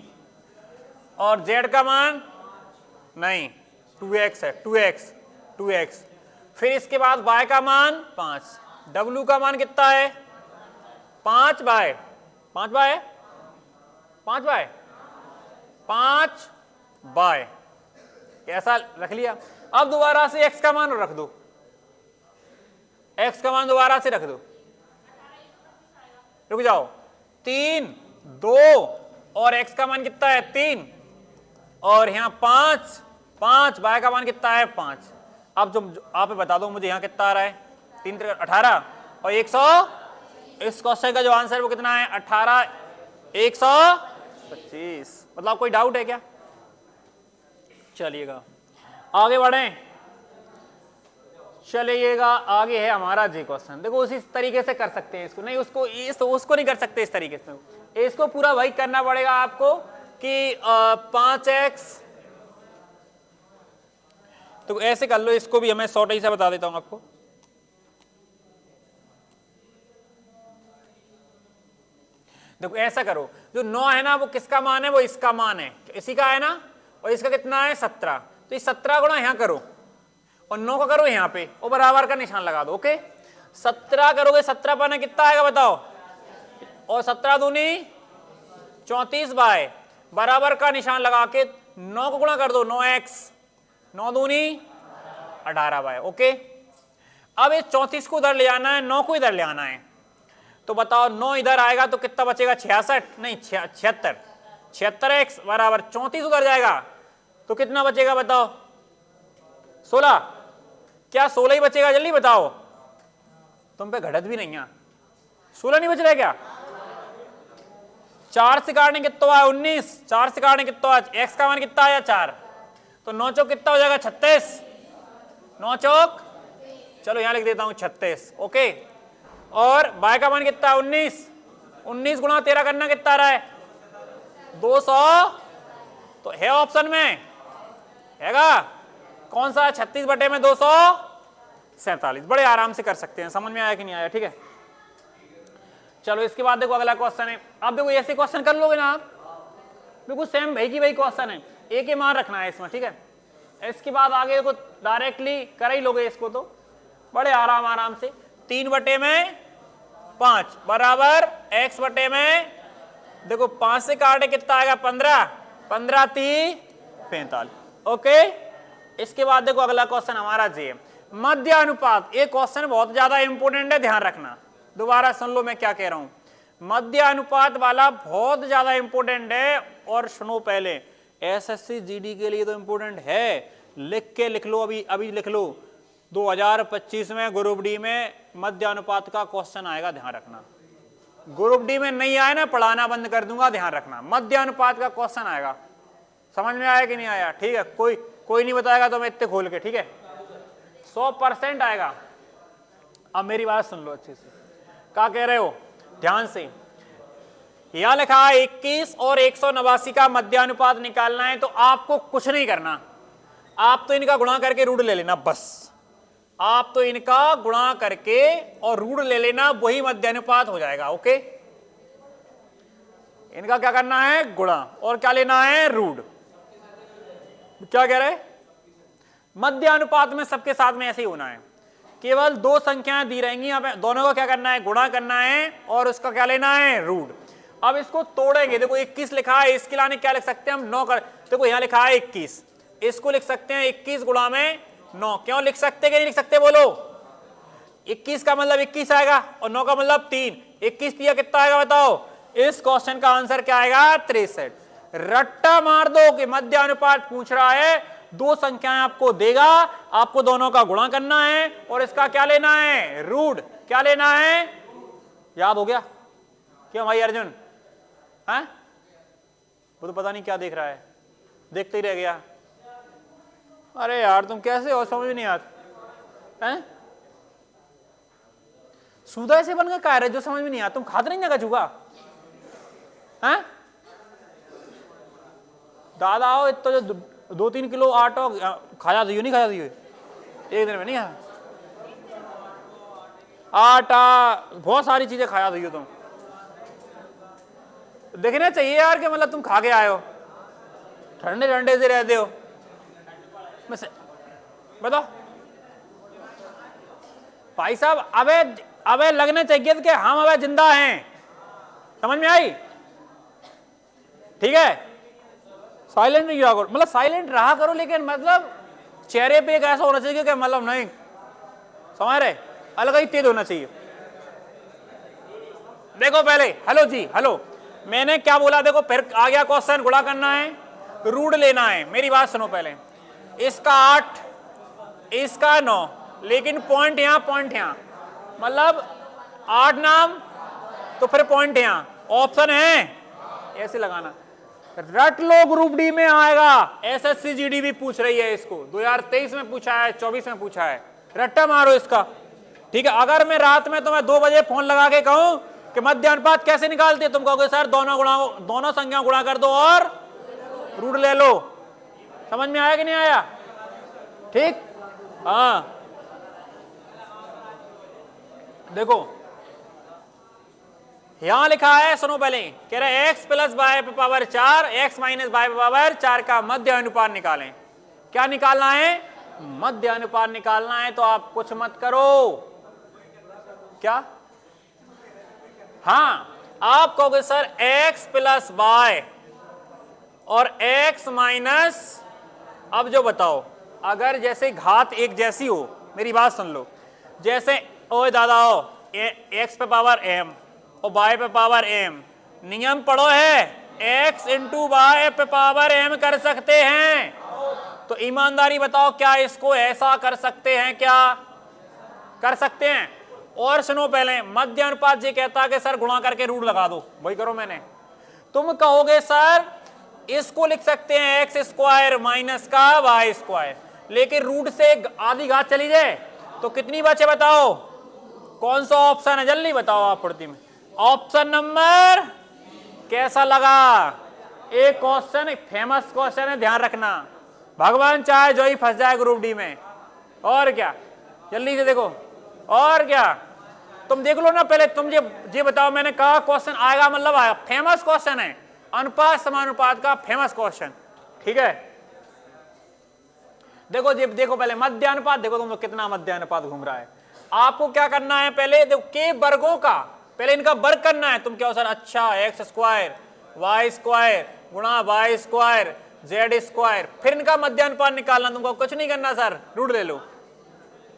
और z का मान नहीं 2x है, 2x। फिर इसके बाद y का मान 5, w का मान कितना है 5 बाय ऐसा रख लिया। अब दोबारा से x का मान रख दो, x का मान दोबारा से रख दो, रुक जाओ, 3 2 और x का मान कितना है 3 और यहां 5 y का मान कितना है 5। अब जो आप बता दो मुझे यहाँ कितना आ रहा है, 3 18 और 100। इस क्वेश्चन का जो आंसर है वो कितना है, 18 125। मतलब कोई डाउट है क्या? चलिएगा आगे बढ़े, चलिएगा आगे है हमारा जी क्वेश्चन। देखो उसी तरीके से कर सकते हैं इसको, नहीं उसको नहीं कर सकते इस तरीके से। इसको पूरा वही करना पड़ेगा आपको कि 5x, तो ऐसे कर लो इसको भी, हमें शॉर्ट से बता देता हूं आपको। देखो ऐसा करो, जो 9 है ना वो किसका मान है, वो इसका मान है, इसी का है ना, और इसका कितना है 17, तो ये 17 गुणा यहां करो और 9 का करो यहाँ पे और बराबर का निशान लगा दो। ओके 17 करोगे, 17 पाना कितना आएगा बताओ, और 17 दूनी 34 बाय बराबर का निशान लगा के 9 को गुणा कर दो, 9x, 9 दूनी 18 बाय। ओके अब इस 34 को उधर ले आना है, 9 को इधर ले आना है, तो बताओ 9 इधर आएगा तो कितना बचेगा, 66 नहीं 76, 76x बराबर 34 उधर जाएगा तो कितना बचेगा बताओ, 16। क्या 16 ही बचेगा, जल्दी बताओ, तुम पे घटत भी नहीं है, 16 नहीं बच रहा क्या? 4 से काटने कितना है 19, 4 से काटने कितना है, x का मान कितना आया 4, तो 9 चौक कितना हो जाएगा 36, 9 चौक, चलो यहां लिख देता हूं 36। ओके और y का मान कितना है 19, 19 गुणा 13 करना कितना आ रहा है 200, तो है ऑप्शन में हैगा कौन सा, 36 बटे में 247। बड़े आराम से कर सकते हैं, समझ में आया कि नहीं आया? ठीक है चलो इसके बाद देखो अगला क्वेश्चन है। अब देखो ऐसे क्वेश्चन कर लोगे ना आप, बिल्कुल सेम भाई की भाई क्वेश्चन है, एक ही मान रखना है इसमें। ठीक है इसके बाद आगे देखो डायरेक्टली कर ही लोगे इसको, तो बड़े आराम से 3 बटे में 5 बराबर x बटे में, देखो 5 से काटे कितना आएगा 15, 15 3 45। ओके इसके बाद देखो अगला क्वेश्चन हमारा जी है मध्य अनुपात। एक क्वेश्चन बहुत ज्यादा इंपोर्टेंट है, ध्यान रखना, दोबारा सुन लो मैं क्या कह रहा हूं। मध्य अनुपात वाला बहुत ज्यादा इंपोर्टेंट है, और सुनो पहले एसएससी जीडी के लिए तो इंपोर्टेंट है, लिख लो अभी लिख लो। 2025 में ग्रुप डी में मध्य अनुपात का क्वेश्चन आएगा, ध्यान रखना। ग्रुप डी में नहीं आया ना पढ़ाना बंद कर दूंगा, ध्यान रखना। मध्य अनुपात का क्वेश्चन आएगा, समझ में आया कि नहीं आया? ठीक है कोई नहीं बताएगा तो मैं इतने खोल के, ठीक है 100% आएगा। अब मेरी बात सुन लो अच्छे से, क्या कह रहे हो ध्यान से। यहां लिखा है 21 और 189 का मध्यानुपात निकालना है, तो आपको कुछ नहीं करना, आप तो इनका गुणा करके रूट ले लेना, बस आप तो इनका गुणा करके और रूट ले लेना, वही मध्यानुपात हो जाएगा। ओके इनका क्या करना है गुणा, और क्या लेना है रूट। क्या कह रहे मध्य अनुपात में सबके साथ में ऐसे ही होना है, केवल 2 संख्याएं दी रहेंगी, यहाँ पे दोनों को क्या करना है गुणा करना है, और उसका क्या लेना है रूट। अब इसको तोड़ेंगे, देखो 21 लिखा है, इसके लाने क्या लिख सकते हैं हम 9 कर, देखो यहाँ लिखा है 21, इसको लिख सकते हैं 21 गुणा में 9। क्यों लिख सकते कि नहीं लिख सकते बोलो? 21 का मतलब 21 आएगा और 9 का मतलब 3, 21 दिया कितना आएगा बताओ? इस क्वेश्चन का आंसर क्या आएगा 63। रट्टा मार दो कि मध्य अनुपात पूछ रहा है, 2 संख्याएं आपको देगा, आपको दोनों का गुणा करना है और इसका क्या लेना है रूट। क्या लेना है याद हो गया क्यों भाई अर्जुन? हैं वो तो पता नहीं क्या देख रहा है, देखते ही रह गया। अरे यार तुम कैसे हो, समझ नहीं आता हैं? सूदा से बन गए कह रहे जो समझ में नहीं आता, तुम खाते नहीं जगह चुका हैं? दादा आओ इतना जो 2-3 किलो आटा खाया दियो, नहीं खाया दियो एक दिन में, नहीं खाया आटा, बहुत सारी चीजें खाया दियो तुम। देखना चाहिए यार कि मतलब तुम खा के आए हो, ठंडे ठंडे से रहते हो। बताओ भाई साहब, अबे लगने चाहिए कि हम अबे जिंदा हैं, समझ में आई? ठीक है साइलेंट नहीं रहा करो, मतलब साइलेंट रहा करो, लेकिन मतलब चेहरे पे एक ऐसा होना चाहिए कि मतलब नहीं समझ रहे, अलग ही तेज होना चाहिए। देखो पहले हेलो जी हेलो, मैंने क्या बोला देखो, फिर आ गया क्वेश्चन, गुणा करना है रूट लेना है। मेरी बात सुनो पहले, इसका 8 इसका 9, लेकिन पॉइंट यहां, मतलब 8 नाम तो फिर पॉइंट यहां, ऑप्शन है ऐसे लगाना। रट लो, ग्रुप डी में आएगा, एसएससी जीडी भी पूछ रही है इसको, 2023 में पूछा है, 24 में पूछा है, रट्टा मारो इसका। ठीक है, अगर मैं रात में तुम्हें 2 बजे फोन लगा के कहूं कि मध्य अनुपात कैसे निकालते, तुम कहोगे सर दोनों संख्या गुणा कर दो और रूट ले लो। समझ में आया कि नहीं आया? ठीक, हाँ देखो यहां लिखा है, सुनो पहले, कह रहे x प्लस वाई पे पावर 4 x माइनस वाई पे पावर 4 का मध्य अनुपात निकालें। क्या निकालना है? मध्य अनुपात निकालना है। तो आप कुछ मत करो, क्या? हाँ, आप कहोगे सर x प्लस वाई और x माइनस, अब जो बताओ, अगर जैसे घात एक जैसी हो, मेरी बात सुन लो, जैसे ओए दादा हो, x पे पावर m और y पे पावर m, नियम पढ़ो है, x इंटू वाई पे पावर m कर सकते हैं। तो ईमानदारी बताओ, क्या इसको ऐसा कर सकते हैं? क्या कर सकते हैं? और सुनो पहले, मध्य अनुपात ये कहता है कि सर गुणा करके रूट लगा दो, वही करो मैंने। तुम कहोगे सर इसको लिख सकते हैं एक्स स्क्वायर माइनस का वाई स्क्वायर, लेकिन रूट से आधी घात चली जाए तो कितनी बचे बताओ? कौन सा ऑप्शन है? जल्दी बताओ आप फुर्ती में। ऑप्शन नंबर, कैसा लगा? एक क्वेश्चन, फेमस क्वेश्चन है, ध्यान रखना, भगवान चाहे जो ही फंस जाए ग्रुप डी में। और क्या, जल्दी से देखो, और क्या, तुम देख लो ना पहले, तुम ये बताओ, मैंने कहा क्वेश्चन आएगा मतलब आएगा, फेमस क्वेश्चन है, अनुपात समानुपात का फेमस क्वेश्चन। ठीक है, देखो जी, देखो पहले मध्य अनुपात, देखो तुम कितना मध्य अनुपात घूम रहा है। आपको क्या करना है? पहले देखो के वर्गों का, पहले इनका वर्ग करना है। तुम क्या हो सर? अच्छा, एक्स स्क्वायर वाई स्क्वायर गुणा वाई स्क्वायर जेड स्क्वायर, फिर इनका मध्य अनुपात निकालना। तुमको कुछ नहीं करना सर, रूट ले लो।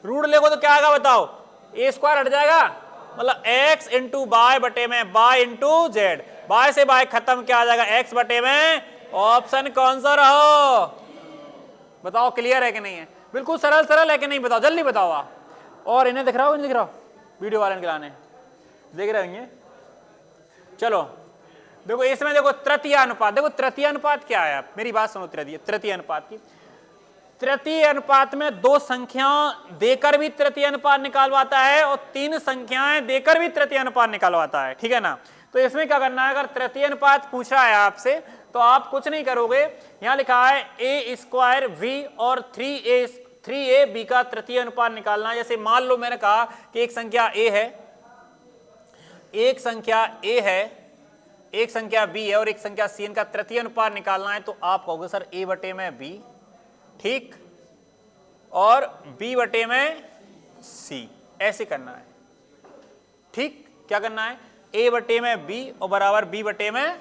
रूट लेगो तो क्या आएगा बताओ? ए स्क्वायर हट जाएगा, मतलब एक्स इंटू बाय बटे में बाय इंटू जेड, बाय से बाय खत्म, क्या आ जाएगा? एक्स बटे में। ऑप्शन कौन सा रहो? बताओ, क्लियर है कि नहीं है? बिल्कुल सरल सरल है कि नहीं? बताओ, जल्दी बताओ आप। और इन्हें दिख रहा हो, नहीं दिख रहा हो? वीडियो वाले खिलाने देख रहे होंगे। चलो देखो, इसमें देखो तृतीय अनुपात, देखो तृतीय अनुपात क्या है? आप मेरी बात सुनो, तृतीय अनुपात की, तृतीय अनुपात में 2 संख्याएं देकर भी तृतीय अनुपात निकालवाता है और 3 संख्याएं देकर भी तृतीय अनुपात निकालवाता है। ठीक है ना? तो इसमें क्या करना है? अगर तृतीय अनुपात पूछा है आपसे तो आप कुछ नहीं करोगे, यहां लिखा है ए स्क्वायर वी और 3ab का तृतीय अनुपात निकालना है। जैसे मान लो मैंने कहा कि एक संख्या a है, एक संख्या a है, एक संख्या b है और एक संख्या c, इनका तृतीय अनुपात निकालना है। तो आप कहोगे सर a बटे में b, ठीक, और b बटे में c, ऐसे करना है। ठीक, क्या करना है? a बटे में b और बराबर b बटे में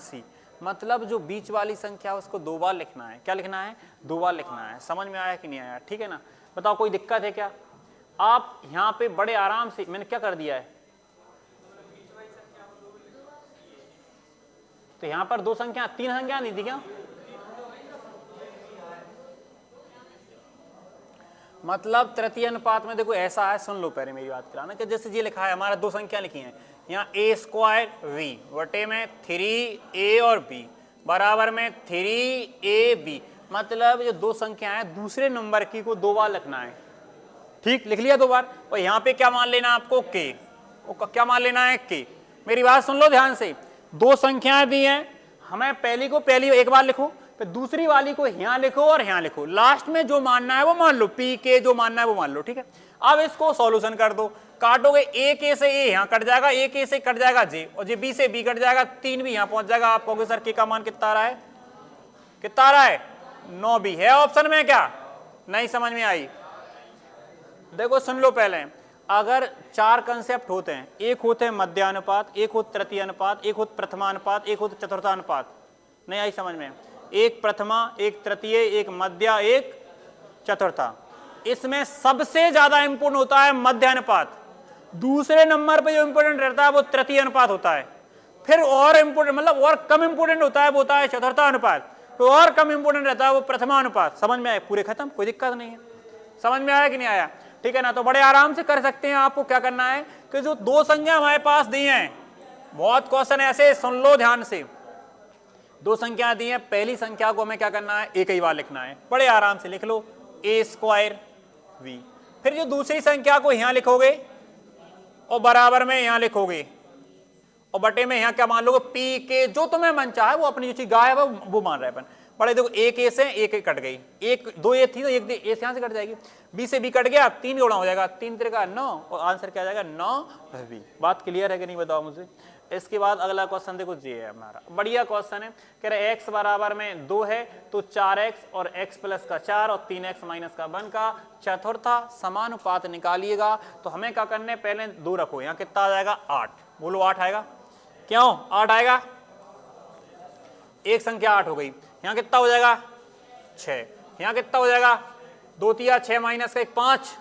c, मतलब जो बीच वाली संख्या उसको 2 बार लिखना है। क्या लिखना है? 2 बार लिखना है। समझ में आया कि नहीं आया? ठीक है ना? बताओ, कोई दिक्कत है क्या? आप यहां पे बड़े आराम से, मैंने क्या कर दिया है, तो यहां पर 2 संख्या, 3 संख्या नहीं थी क्या? मतलब तृतीय अनुपात में देखो ऐसा है, सुन लो पहले मेरी बात कराना, कि जैसे ये लिखा है, हमारा 2 संख्या लिखी हैं, यहाँ a स्क्वायर v बटे में 3a और b बराबर में 3ab, मतलब ये 2 संख्याएं दूसरे नंबर की को 2 बार लिखना है। ठीक, लिख लिया 2 बार। और यहाँ पे क्या मान लेना आपको? k, क्या मान लेना है? k। मेरी बात सुन लो ध्यान से, 2 संख्याएं दी हैं, हमें पहली को पहली एक बार लिखो, फिर दूसरी वाली को यहां लिखो और यहां लिखो, लास्ट में जो मानना है वो मान लो, पी के जो मानना है वो मान लो। ठीक है, अब इसको सॉल्यूशन कर दो, काटोगे ए के से ए यहां कट जाएगा, ए के से कट जाएगा जे, और जे बी से बी कट जाएगा, 3 भी यहां पहुंच जाएगा। आप कहोगे सर के का मान कितना आ रहा है? कितना आ रहा है? 9 भी है ऑप्शन में। क्या नहीं समझ में आई? देखो सुन लो पहले, अगर 4 कंसेप्ट होते हैं, एक होते हैं मध्यानुपात, एक होता तृतीय अनुपात, एक होता प्रथमानुपात, एक होता चतुर्थानुपात। नहीं आई समझ में? एक प्रथमा, एक तृतीय, एक मध्य, एक चतुर्था। इसमें सबसे ज्यादा इंपोर्टेंट होता है मध्यानुपात, दूसरे नंबर पे जो इंपोर्टेंट रहता है वो तृतीय अनुपात होता है, फिर और इंपोर्टेंट मतलब और कम इंपोर्टेंट होता है वो होता है चतुर्थानुपात, तो और कम इंपोर्टेंट रहता है वो प्रथमानुपात। समझ में आए? पूरे खत्म, कोई दिक्कत नहीं है। समझ में आया कि नहीं आया? ठीक है ना। तो बड़े आराम से कर सकते हैं। आपको क्या करना है कि जो दो संख्या हमारे पास दी हैं, बहुत क्वेश्चन ऐसे सुन लो ध्यान से, दो संख्या दी हैं, पहली संख्या को हमें क्या करना है, एक ही बार लिखना है। बड़े आराम से लिख लो ए स्क्वायर वी। फिर जो दूसरी संख्या को यहां लिखोगे और बराबर में यहां लिखोगे और बटे में यहां क्या मान लोगे, पी के, जो तुम्हें मन चाहे वो अपनी जो चीज गायब है वो मान रहे अपन। बड़े देखो एक ए से एक कट गई, एक दो ए थी तो एक ए से यहां से कट जाएगी, बी से बी कट गया, 3 गुणा हो जाएगा, 3 3 का 9 और आंसर क्या आ जाएगा 9 बी। बात क्लियर है कि नहीं बताओ मुझे। इसके बाद अगला क्वेश्चन देखो ये है हमारा, बढ़िया क्वेश्चन है। कह रहे x बराबर में 2 है तो 4x और x प्लस का 4 और 3x माइनस का 1 का चतुर्था समानुपात निकालिएगा। तो हमें क्या करना है, पहले 2 रखो, यहाँ कितना आ जाएगा 8, बोलो 8 आएगा, क्यों 8 आएगा, एक संख्या 8 हो गई, यहाँ कितना हो जाएगा 6, यहाँ कितना हो जाएगा 2 3 6 माइनस का 1 5।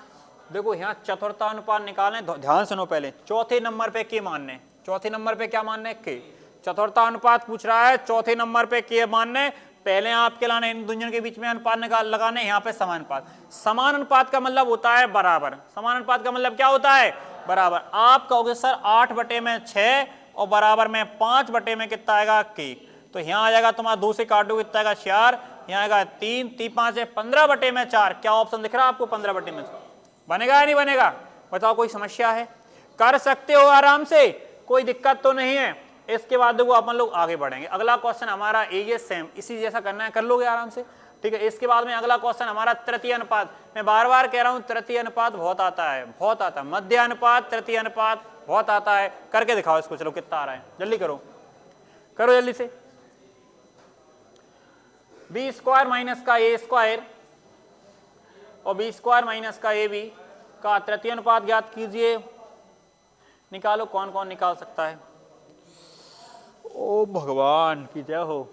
देखो यहाँ चतुर्था अनुपात निकालने, ध्यान सुनो पहले, चौथे नंबर पे के मानने, चौथे नंबर पे क्या मानना है के, चतुर्था अनुपात पूछ रहा है, चौथे नंबर पे के मानने, पहले आपके लाने इन दोनों के बीच में अनुपात निकाल लगाने, यहाँ पे समान अनुपात। समान अनुपात का मतलब होता है बराबर, समान अनुपात का मतलब क्या होता है, बराबर। आप कहोगे सर 8 बटे में 6 और बराबर में 5 बटे में कितना आएगा के, तो यहाँ आ जाएगा तुम्हारा 2 से काटो कितना आएगा 4, यहाँ आएगा 3 3 5 है 15 बटे में 4। क्या ऑप्शन दिख रहा है आपको, 15 बटे में 4 बनेगा या नहीं बनेगा, बताओ कोई समस्या है, कर सकते हो आराम से, कोई दिक्कत तो नहीं है। इसके बाद देखो अपन लोग आगे बढ़ेंगे, अगला क्वेश्चन हमारा ये सेम इसी जैसा करना है, कर लोगे आराम से, ठीक है। इसके बाद में अगला क्वेश्चन हमारा तृतीय अनुपात। मैं बार बार कह रहा हूं तृतीय अनुपात बहुत आता है, बहुत आता है, मध्य अनुपात तृतीय अनुपात बहुत आता है। करके दिखाओ इसको, चलो कितना आ रहा है, जल्दी करो, करो जल्दी से। बी स्क्वायर माइनस का ए स्क्वायर और बी स्क्वायर माइनस का ए बी का तृतीय अनुपात ज्ञात कीजिए। निकालो, कौन कौन निकाल सकता है। ओ भगवान की जय हो।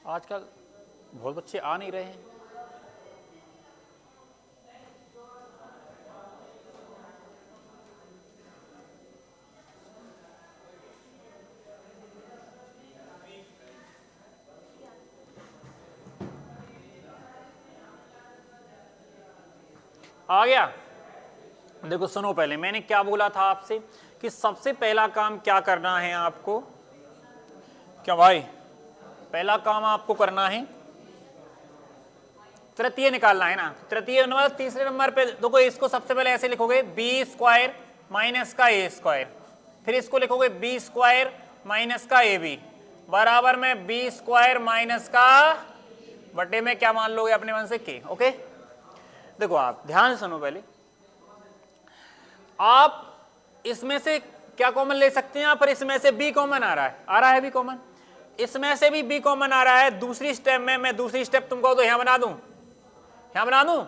आजकल बहुत बच्चे आ नहीं रहे हैं। आ गया, देखो सुनो, पहले मैंने क्या बोला था आपसे कि सबसे पहला काम क्या करना है आपको, क्या भाई, पहला काम आपको करना है तृतीय निकालना है ना। तृतीय नंबर तीसरे नंबर पे देखो, इसको सबसे पहले ऐसे लिखोगे बी स्क्वायर माइनस का ए स्क्वायर, फिर इसको लिखोगे बी स्क्वायर माइनस का ए बी बराबर में बी स्क्वायर माइनस का बटे में क्या मान लोगे अपने मन से के। ओके, देखो आप ध्यान सुनो, पहले आप इसमें से क्या कॉमन ले सकते हैं, पर इसमें से बी कॉमन आ रहा है बी कॉमन, इसमें से भी बी कॉमन आ रहा है। दूसरी स्टेप में मैं दूसरी स्टेप तुमको तो यहां बना दूं, यहां बना दूं,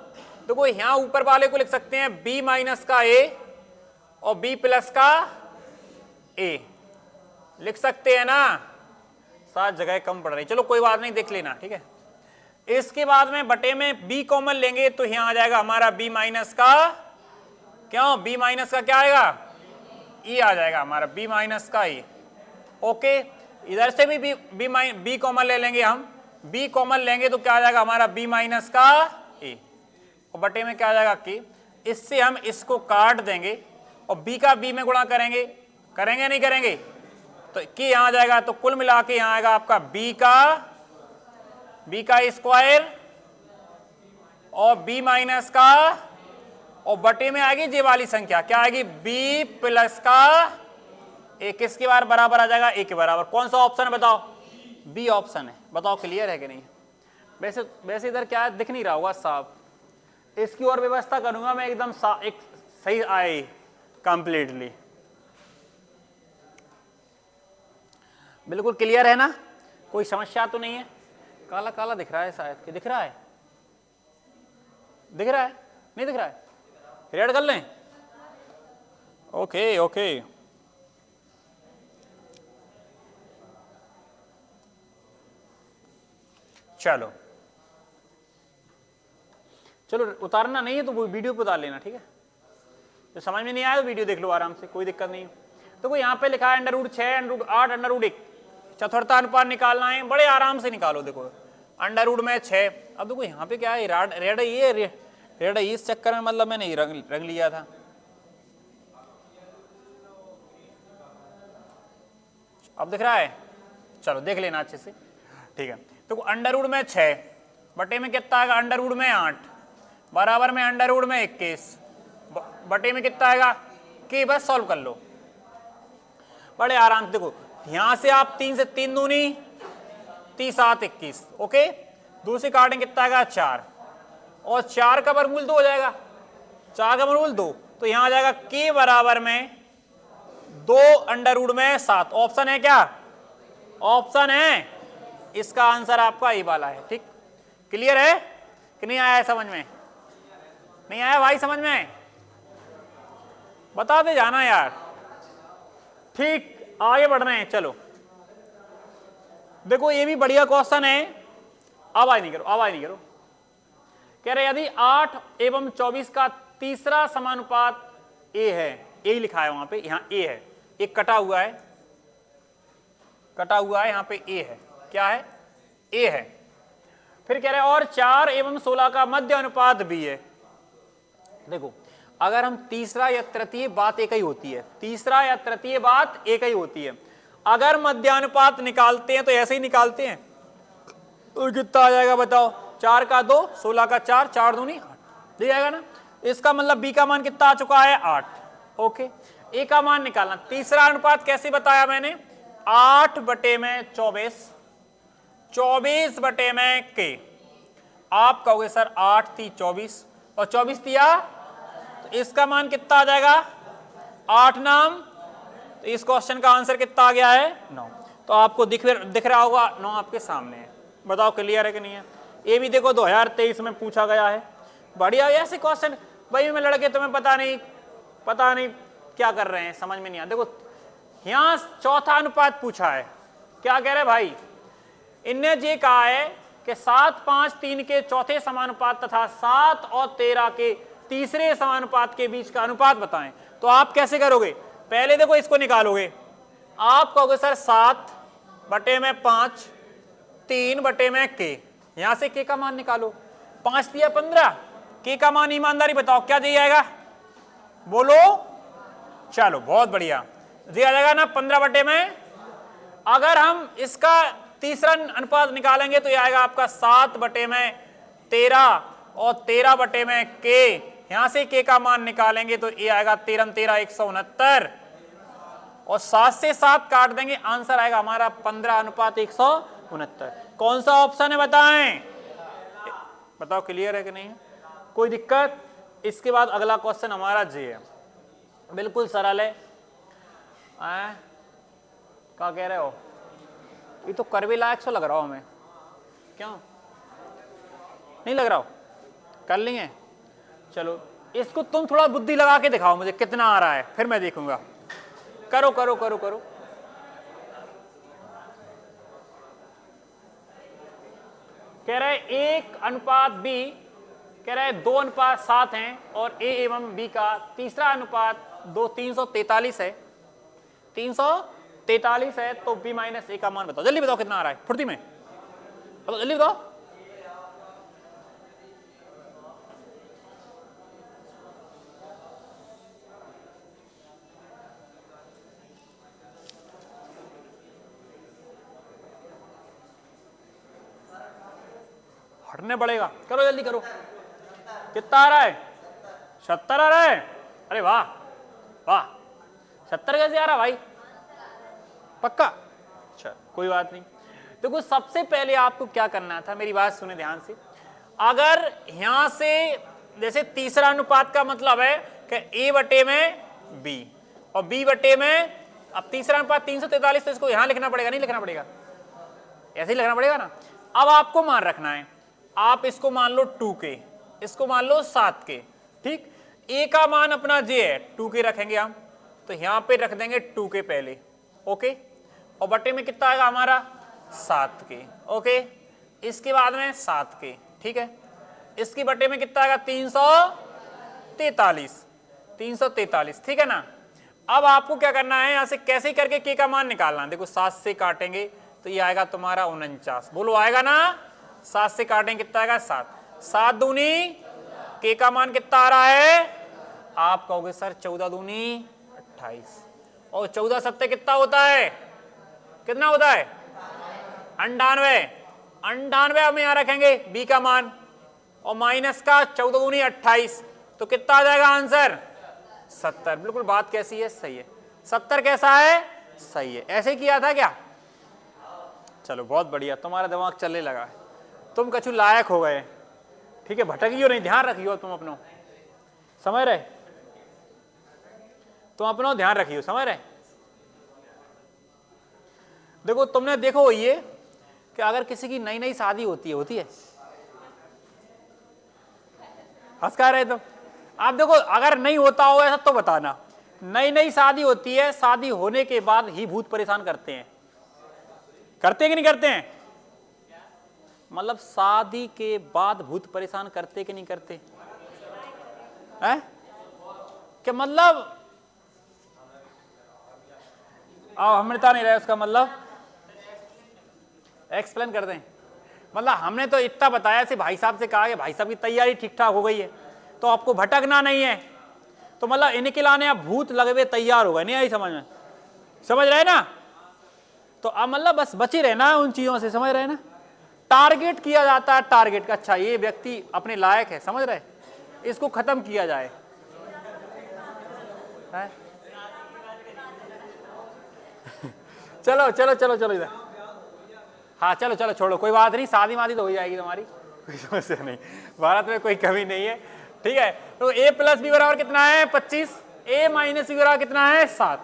तो कोई यहां ऊपर वाले को लिख सकते हैं b माइनस का a और b प्लस का a, लिख सकते हैं ना। 7 जगह कम पड़ रही, चलो कोई बात नहीं, देख लेना, ठीक है। इसके बाद में बटे में b कॉमन लेंगे तो यहां आ जाएगा हमारा b माइनस का, क्यों b माइनस का क्या आएगा e आ जाएगा हमारा b माइनस का e। ओके, इधर से भी b कॉमन ले लेंगे हम, b कॉमन लेंगे तो क्या आ जाएगा हमारा b माइनस का a और बटे में क्या आ जाएगा k। इससे हम इसको काट देंगे और b का b में गुणा करेंगे, करेंगे नहीं करेंगे, तो k यहां आ जाएगा, तो कुल मिला के यहां आएगा आपका b का स्क्वायर और b माइनस का, और बटे में आएगी ये वाली संख्या, क्या आएगी b प्लस का a, किसके बराबर आ जाएगा a के बराबर। कौन सा ऑप्शन है बताओ, बी ऑप्शन है, बताओ क्लियर है कि नहीं। वैसे इधर क्या है, दिख नहीं रहा होगा साफ, इसकी और व्यवस्था करूंगा मैं एकदम एक सही आए कंप्लीटली। बिल्कुल क्लियर है ना, कोई समस्या तो नहीं है। काला काला दिख रहा है शायद, कि दिख रहा है, दिख रहा है नहीं दिख रहा है, रेड कर लें, ओके ओके। चलो चलो उतारना नहीं है तो वो वीडियो पे उतार लेना, ठीक है। तो समझ में नहीं आया तो वीडियो देख लो आराम से, कोई दिक्कत नहीं है। तो कोई यहाँ पे लिखा है under root 6, under root 8, under root 1, चतुर्थता अनुपात निकालना है, बड़े आराम से निकालो। देखो अंडर रूट में 6, अब देखो यहाँ पे क्या है, रेड ये रेड इस चक्कर में मतलब मैंने रंग लिया था। अब दिख रहा है, चलो देख लेना अच्छे से, ठीक है। तो अंडर रूट में 6 बटे में कितना आएगा, अंडर रूट में 8 बराबर में अंडर रूट में 21 बटे में कितना आएगा कि, बस सॉल्व कर लो बड़े आराम से। देखो यहां से आप 3 से 3 दूनी 3 7 21, ओके। दूसरी काटेंगे कितना आएगा 4, और 4 का वर्गमूल 2 हो जाएगा, 4 का वर्गमूल 2, तो यहां आ जाएगा के बराबर में 2 अंडर रूट में 7। ऑप्शन है क्या, ऑप्शन है, इसका आंसर आपका ये वाला है, ठीक। क्लियर है कि नहीं आया है समझ में, नहीं आया भाई समझ में, बता दे जाना यार, ठीक। आगे बढ़ रहे हैं, चलो देखो ये भी बढ़िया क्वेश्चन है। आवाज नहीं करो, आवाज नहीं करो। कह रहे यदि 8 एवं 24 का तीसरा समानुपात ए है, ए ही लिखा है वहां पे, यहां ए है, एक कटा हुआ है, कटा हुआ है, यहां पे ए है, क्या है, ए है। फिर कह रहे और 4 एवं 16 का मध्य अनुपात बी है। देखो अगर हम तीसरा या तृतीय बात एक ही होती है, तीसरा या तृतीय बात एक ही होती है, अगर मध्यानुपात निकालते हैं तो ऐसे ही निकालते हैं, तो कितना आ जाएगा बताओ, 4 का 2, 16 का 4, 4 दूनी 8 दे जाएगा ना। इसका मतलब बी का मान कितना आ चुका है 8, ओके। ए का मान निकालना, तीसरा अनुपात कैसे बताया मैंने, 8 बटे में 24, 24 बटे में के। आप कहोगे सर 8 थी 24 और 24 दिया, तो इसका मान कितना आ जाएगा 8 नाम, तो इस क्वेश्चन का आंसर कितना आ गया है 9। तो आपको दिख रहा होगा 9 आपके सामने है। बताओ क्लियर है कि नहीं है। ये भी देखो 2023 में पूछा गया है, बढ़िया ऐसे क्वेश्चन। भाई में लड़के तुम्हें पता नहीं क्या कर रहे हैं, समझ में नहीं आता। देखो यहां चौथा अनुपात पूछा है, क्या कह रहे भाई, इनने ये कहा है कि 7 5 3 के चौथे समानुपात तथा 7 और 13 के तीसरे समानुपात के बीच का अनुपात बताएं। तो आप कैसे करोगे, पहले देखो इसको निकालोगे, आप कहोगे सर 7 बटे में 5, 3 बटे में के, यहां से के का मान निकालो, 5 दिया 15, के का मान ईमानदारी बताओ क्या दिया जाएगा, बोलो। चलो बहुत बढ़िया, दिया जाएगा ना 15 बटे में। अगर हम इसका तीसरा अनुपात निकालेंगे तो यह आएगा आपका 7 बटे में 13 और 13 बटे में के, यहां से के का मान निकालेंगे तो ये आएगा 13 13 169, और 7 से 7 काट देंगे, आंसर आएगा हमारा 15 अनुपात 169। कौन सा ऑप्शन है बताएं, बताओ क्लियर है कि नहीं है, कोई दिक्कत। इसके बाद अगला क्वेश्चन हमारा जी है, बिल्कुल सरल है। क्या कह रहे हो, ये तो कर भी लायक सो लग रहा हो हमें, क्यों नहीं लग रहा हो, कर लेंगे। चलो इसको तुम थोड़ा बुद्धि लगा के दिखाओ मुझे कितना आ रहा है, फिर मैं देखूंगा। करो करो करो करो, कह रहे 1 अनुपात बी, कह रहे 2 अनुपात 7 हैं, और ए एवं बी का तीसरा अनुपात 343 है, 343 है, तो बी माइनस ए का मान बताओ, जल्दी बताओ कितना आ रहा है, फुर्ती में जल्दी बताओ। हटने पड़ेगा, करो जल्दी करो। कितना आ रहा है, 70 आ रहा है, अरे वाह वाह, 70 कैसे आ रहा भाई, पक्का। अच्छा कोई बात नहीं। देखो सबसे पहले आपको क्या करना था, मेरी बात सुने ध्यान से। अगर यहां से जैसे तीसरा अनुपात का मतलब है कि ए बटे में बी और बी बटे में अब तीसरा अनुपात 343, तो इसको यहां लिखना पड़ेगा, नहीं लिखना पड़ेगा, ऐसे ही लिखना पड़ेगा ना। अब आपको मान रखना है, आप इसको मान लो 2k, इसको मान लो 7k, ठीक। a का मान अपना j है, 2k रखेंगे हम, तो यहां पे रख देंगे 2k पहले, ओके, और बटे में कितना आएगा हमारा 7k, ओके। इसके बाद में 7k, ठीक है। इसकी बटे में कितना आएगा 343, ठीक है ना। अब आपको क्या करना है, यहां से कैसे करके k का मान निकालना है। देखो 7 से काटेंगे तो ये आएगा तुम्हारा 49, बोलो आएगा ना। 7 से काटेंगे कितना आएगा 7, 7 दूनी k का मान कितना आ रहा है, आप कहोगे सर 14 दूनी 28, और 14 सत्ते कितना होता है, कितना होता है 98, 98 हम यहां रखेंगे b का मान, और माइनस का 14 दूनी 28, तो कितना आ जाएगा आंसर 70। बिल्कुल बात कैसी है, सही है, 70 कैसा है, सही है। ऐसे किया था क्या, चलो बहुत बढ़िया, तुम्हारा दिमाग चलने लगा है, तुम कछु लायक हो गए, ठीक है। भटकियो नहीं, ध्यान रखियो तुम अपनो, समझ रहे, तुम अपनो ध्यान रखियो, समझ रहे। देखो तुमने देखो ये कि अगर किसी की नई नई शादी होती है हंस का रहे तुम, आप देखो अगर नहीं होता हो ऐसा तो बताना। नई नई शादी होती है, शादी होने के बाद ही भूत परेशान करते हैं, करते हैं कि नहीं करते हैं, मतलब शादी के बाद भूत परेशान करते कि नहीं करते हैं, क्या मतलब, हम बता नहीं रहे उसका मतलब, एक्सप्लेन कर दें। मतलब हमने तो इतना बताया से भाई साहब से कहा कि भाई साहब की तैयारी ठीक ठाक हो गई है, तो आपको भटकना नहीं है, तो मतलब इनके लाने आप भूत लगे हुए तैयार हो गए, नहीं आई समझ में, समझ रहे ना। तो अब मतलब बस बचे रहना उन चीजों से, समझ रहे ना। टारगेट किया जाता है, टारगेट का, अच्छा ये व्यक्ति अपने लायक है, समझ रहे, इसको खत्म किया जाए, चलो चलो चलो चलो इधर, हाँ चलो चलो छोड़ो, कोई बात नहीं, शादी वादी तो हो जाएगी तुम्हारी, कोई समस्या नहीं, भारत में कोई कमी नहीं है, ठीक है। तो a प्लस बी बराबर कितना है 25, a माइनस बी बराबर कितना है 7,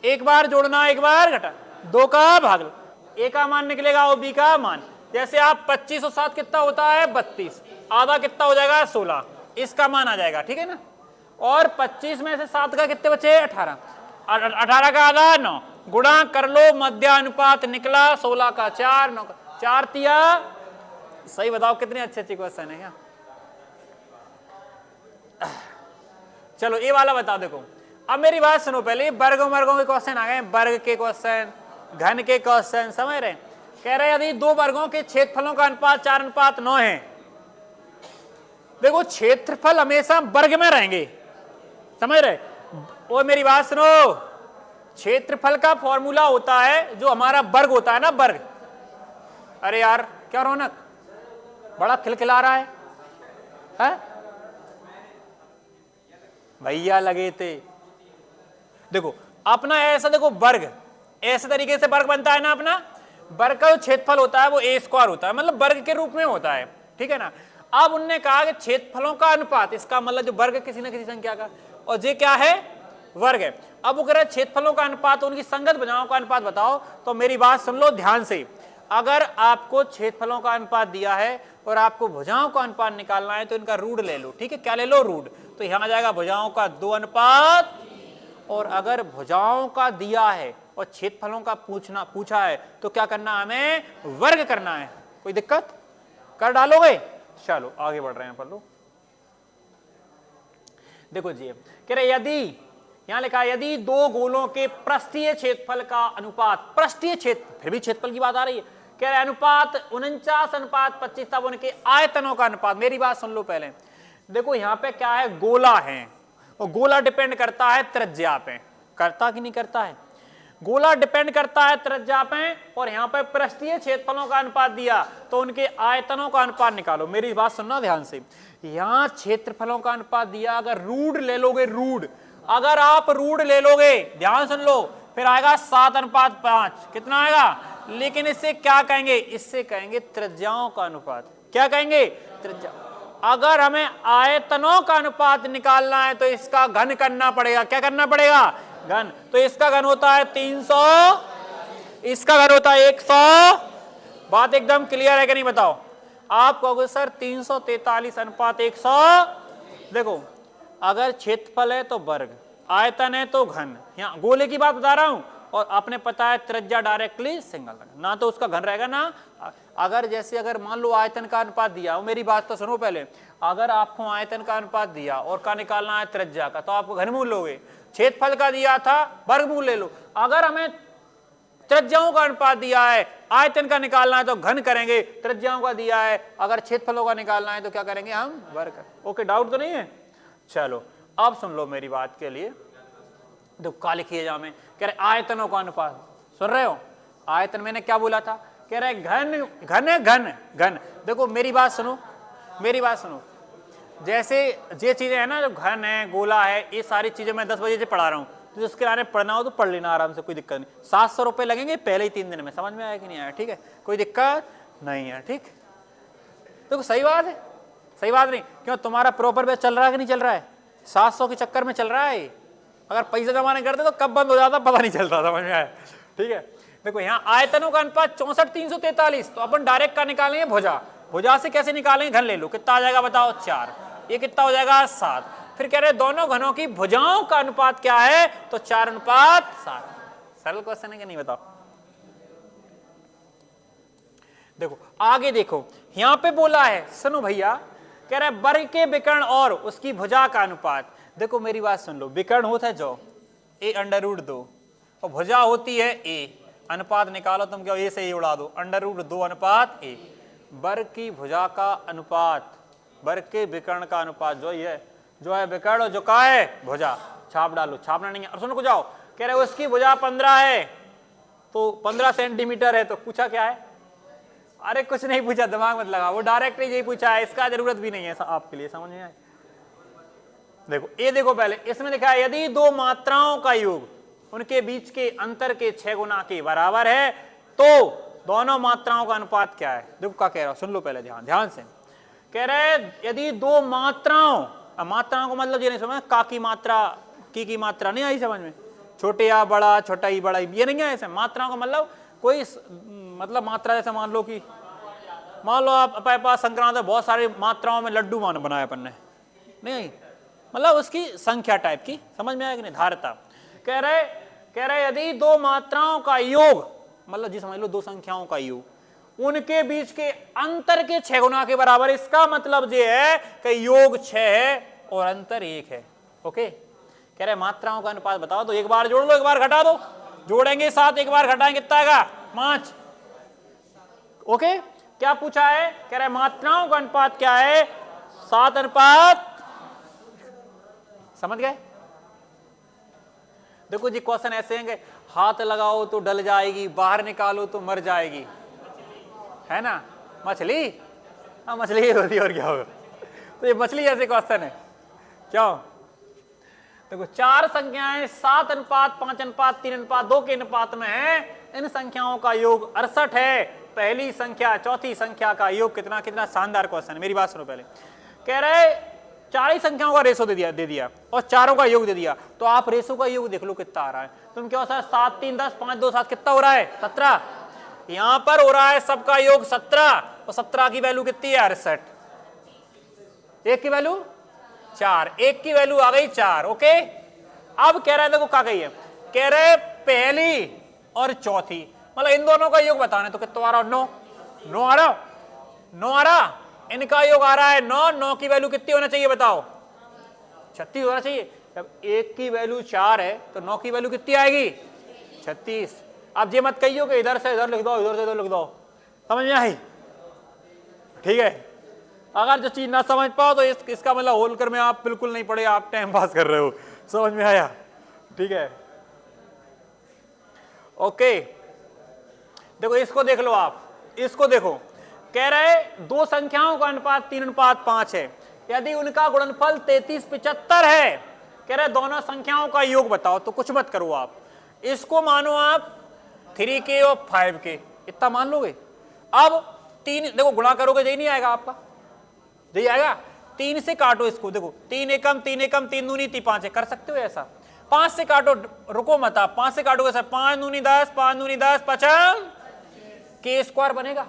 एक बार जोड़ना एक बार घटा, 2 का भाग लो, a का मान निकलेगा और b का मान, जैसे आप 25 और 7 कितना होता है 32, आधा कितना हो जाएगा 16, इसका मान आ जाएगा, ठीक है ना। और 25 में से 7 का कितने बचे 18, 18 का आधा 9, गुणा कर लो, मध्यानुपात निकला 16 का 4, 9 का 4 तिया, सही बताओ कितने अच्छे अच्छे क्वेश्चन है क्या। चलो ये वाला बताओ, देखो अब मेरी बात सुनो पहले, वर्गों वर्गों के क्वेश्चन आ गए, वर्ग के क्वेश्चन, घन के क्वेश्चन, समझ रहे। कह रहे यदि दो वर्गों के क्षेत्रफलों का अनुपात 4:9 है, देखो क्षेत्रफल हमेशा वर्ग में रहेंगे, समझ रहे। और मेरी बात सुनो, क्षेत्रफल का फॉर्मूला होता है जो हमारा वर्ग होता है ना, वर्ग। अरे यार क्या रौनक, बड़ा खिलखिला रहा है? भैया लगे थे। देखो अपना ऐसा, देखो वर्ग ऐसे तरीके से वर्ग बनता है ना, अपना वर्ग का जो क्षेत्रफल होता है वो a² होता है, मतलब वर्ग के रूप में होता है, ठीक है ना। अब उनने कहा कि क्षेत्रफलों का अनुपात, इसका मतलब जो वर्ग किसी न किसी संख्या का, और ये क्या है वर्ग है। अब वो कह रहे क्षेत्रफलों का अनुपात, उनकी संगत भुजाओं का अनुपात बताओ। तो मेरी बात सुन लो ध्यान से, अगर आपको क्षेत्रफलों का अनुपात दिया है और आपको भुजाओं का अनुपात निकालना है तो इनका रूट ले लो, ठीक है। क्या ले लो? रूट। तो यहां आ जाएगा भुजाओं का 2 अनुपात, और अगर भुजाओं का दिया है और क्षेत्रफलों का पूछा है तो क्या करना, हमें वर्ग करना है। कोई दिक्कत? कर डालोगे? चलो आगे बढ़ रहे हैं, पढ़ लो। देखो जी कह रहे यदि, यहां लिखा है यदि दो गोलों के पृष्ठीय क्षेत्रफल का अनुपात, पृष्ठीय क्षेत्र, फिर भी क्षेत्रफल की बात आ रही है, कह रहे अनुपात 49:25, तब उनके आयतनों का अनुपात। मेरी बात सुन लो पहले, देखो यहां पे क्या है, गोला है, और गोला डिपेंड करता है त्रिज्या पे, करता कि नहीं करता है? गोला डिपेंड करता है त्रिज्या पे, और यहाँ पे पृष्ठीय क्षेत्रफलों का अनुपात दिया तो उनके आयतनों का अनुपात निकालो। मेरी बात सुनना ध्यान से, यहाँ क्षेत्रफलों का अनुपात दिया, अगर रूट ले लोगे, रूट, अगर आप रूट ले लोगे, ध्यान सुन लो, फिर आएगा 7:5, कितना आएगा? लेकिन इससे क्या कहेंगे? इससे कहेंगे त्रिज्याओं का अनुपात। क्या कहेंगे? त्रिज्या। अगर हमें आयतनों का अनुपात निकालना है तो इसका घन करना पड़ेगा। क्या करना पड़ेगा? घन, तो इसका घन होता है 300, इसका घन होता है 100। बात एकदम क्लियर है कि नहीं बताओ? आप कहोगे सर 343 अनुपात 100। देखो अगर क्षेत्रफल है तो वर्ग, आयतन है तो घन, यहाँ गोले की बात बता रहा हूं, और आपने पता है त्रिज्या डायरेक्टली सिंगल, ना तो उसका घन रहेगा ना। अगर जैसे अगर मान लो आयतन का अनुपात दिया हो, मेरी बात तो सुनो पहले, अगर आपको आयतन का अनुपात दिया और का निकालना है त्रिज्या का, तो आपको घनमूल लोगे। क्षेत्रफल का दिया था, वर्गमूल ले लो। अगर हमें त्रिज्याओं का अनुपात दिया है, आयतन का निकालना है तो घन करेंगे, त्रिज्याओं का दिया है, अगर क्षेत्रफलों का निकालना है तो क्या करेंगे हम? वर्ग। ओके, डाउट तो नहीं है? चलो अब सुन लो मेरी बात के लिए, देखो का लिखिए जा में, कह रहे आयतनों का अनुपात, सुन रहे हो? आयतन मैंने क्या बोला था? कह रहे घन घन है, घन घन। देखो मेरी बात सुनो, मेरी बात सुनो, जैसे ये चीजें है ना, जो घन है, गोला है, ये सारी चीजें मैं 10 बजे से पढ़ा रहा हूँ, तो जिसके आने पढ़ना हो तो पढ़ लेना आराम से, कोई दिक्कत नहीं। 700 रुपये लगेंगे पहले ही 3 दिन में। समझ में आया कि नहीं आया? ठीक है, कोई दिक्कत नहीं है। ठीक, देखो सही बात है, सही बात नहीं क्यों? तुम्हारा प्रॉपर बैच चल रहा है कि नहीं चल रहा है? 700 के चक्कर में चल रहा है। अगर पैसे जमा नहीं करते तो कब बंद हो जाता पता नहीं चलता। समझ में आया? ठीक है, देखो यहाँ आयतनों का अनुपात 64 343, तो अपन डायरेक्ट का निकालेंगे भुजा। भुजा से कैसे निकालेंगे? घन ले लो, कितना आ जाएगा बताओ? 4। ये कितना हो जाएगा? 7। फिर कह रहे दोनों घनों की भुजाओं का अनुपात क्या है? तो 4:7। सरल क्वेश्चन है कि नहीं बताओ? देखो आगे देखो, यहां पे बोला है, सुनो भैया, कह रहे वर्ग के विकर्ण और उसकी भुजा का अनुपात। देखो मेरी बात सुन लो, विकर्ण होता है जो a√2 और भुजा होती है a। अनुपात निकालो तुम, क्या a से a उड़ा दो, √2 अनुपात a। वर्ग की भुजा का अनुपात, वर्ग के विकर्ण का अनुपात जो है विकर्ण और जो का है भुजा। छाप डालो, छापना नहीं है। और सुनो को जाओ, कह रहे उसकी भुजा 15 है तो 15 सेंटीमीटर है, तो पूछा क्या है? अरे कुछ नहीं पूछा, दिमाग मत लगा, वो डायरेक्ट यही पूछा है, इसका जरूरत भी नहीं है आपके लिए। समझ में आए? देखो ये देखो, पहले इसमें लिखा है यदि दो मात्राओं का योग उनके बीच के अंतर के 6 गुना के बराबर है तो दोनों मात्राओं का अनुपात क्या है? देखो क्या कह रहा हूं, सुन लो पहले ध्यान से। कह रहे यदि दो मात्राओं, मात्राओं को मतलब ये नहीं समझ, का की मात्रा की मात्रा नहीं आई समझ में, छोटे या बड़ा, छोटा ही बड़ा, ये नहीं है ऐसे। मात्राओं का मतलब कोई मतलब मात्रा, जैसे मान लो कि मान लो आप पास संक्रांत है, बहुत सारी मात्राओं में लड्डू बनाया अपन ने, नहीं मतलब उसकी संख्या टाइप की। समझ में आया कि नहीं? धारता। कह रहे यदि दो मात्राओं का योग, मतलब जी समझ लो दो संख्याओं का योग, उनके बीच के अंतर के 6 गुना के बराबर। इसका मतलब ये है कि योग 6 है और अंतर 1 है। ओके, कह रहे मात्राओं का अनुपात बताओ, तो एक बार जोड़ लो, एक बार घटा दो, जोड़ेंगे 7, एक बार घटाएंगे कितना आएगा? 5। ओके, क्या पूछा है? कह रहे मात्राओं का अनुपात क्या है? 7:। समझ गए? देखो जी क्वेश्चन ऐसे हैं कि हाथ लगाओ तो डल जाएगी, बाहर निकालो तो मर जाएगी, है ना? मछली, हाँ मछली ही होती है, और क्या होगा? तो ये मछली जैसे क्वेश्चन है। क्यों? देखो 4 संख्याएं 7:5:3:2 के अनुपात में है। इन संख्याओं का योग 68 है। पहली संख्या चौथी संख्या का योग कितना? कितना शानदार क्वेश्चन है। मेरी बात सुनो पहले। कह रहे 4 ही संख्याओं का रेशो दे दिया और चारों का योग दे दिया, तो आप रेशो का योग देख लो कितना आ रहा है। तुम क्या होता है? 7 3 10 5 2 7 कितना हो रहा है? 17। यहां पर हो रहा है सबका योग 17, और 17 की वैल्यू कितनी है? 68। एक की वैल्यू 4, एक की वैल्यू आ गई 4। ओके, अब कह रहे देखो क्या कही है, कह रहे पहली और चौथी, मतलब इन दोनों का योग बताने, तो कितना आ रहा? 9 आ रहा, 9 आ रहा। इनका योग आ रहा है 9। 9 की वैल्यू कितनी होना चाहिए बताओ? 36 होना चाहिए। जब एक की वैल्यू 4 है तो 9 की वैल्यू कितनी आएगी? 36। अब ये मत कहियो कि इधर से इधर लिख दो, इधर से इधर लिख दो। समझ में आई? ठीक है, अगर जो चीज ना समझ पाओ तो इसका मतलब होलकर में आप बिल्कुल नहीं पढ़े, आप टाइम पास कर रहे हो। समझ में आया? ठीक है, ओके। देखो इसको देख लो, आप इसको देखो। कह रहे दो संख्याओं का अनुपात 3:5 है, यदि उनका गुणनफल 33:75 है। कह रहे दोनों संख्याओं का योग बताओ, तो कुछ मत करो आप, इसको मानो आप 3k और 5k, इतना मान लोगे। अब 3 देखो गुणा करोगे यही नहीं आएगा आपका, यही आएगा। 3 से काटो इसको, देखो 3 एकम 3 एकम 3 दूनी 5 है, कर सकते हो ऐसा? 5 से काटो, रुको मत आप, 5 से काटोगे सर, 5 दूनी 10, 5 दूनी 10, 5 के स्क्वायर बनेगा।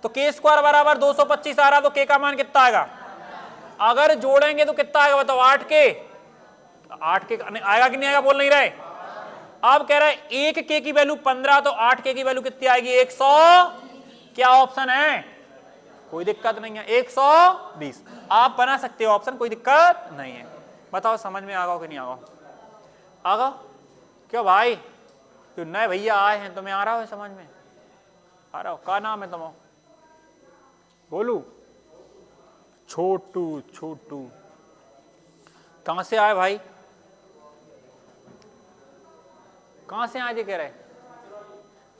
तो के स्क्वायर बराबर 225 आ रहा, तो के का मान कितना आएगा? अगर जोड़ेंगे तो कितना आएगा बताओ? 8 के, 8 के आएगा कि नहीं आएगा, बोल नहीं रहे। अब कह रहे हैं 1 के की वैल्यू 15, तो 8 के की वैल्यू कितनी आएगी? 100। क्या ऑप्शन है? कोई दिक्कत नहीं है, 120 आप बना सकते हो ऑप्शन, कोई दिक्कत नहीं है। बताओ समझ में आ गया कि नहीं आ गया? आ गया? क्यों भाई, जो नए भैया आए हैं तुम्हें आ रहा हो समझ में? आ रहा हो? क्या नाम है तुम्हारा? बोलू? छोटू। छोटू कहां से आए भाई? कहां से आए थे कह रहे?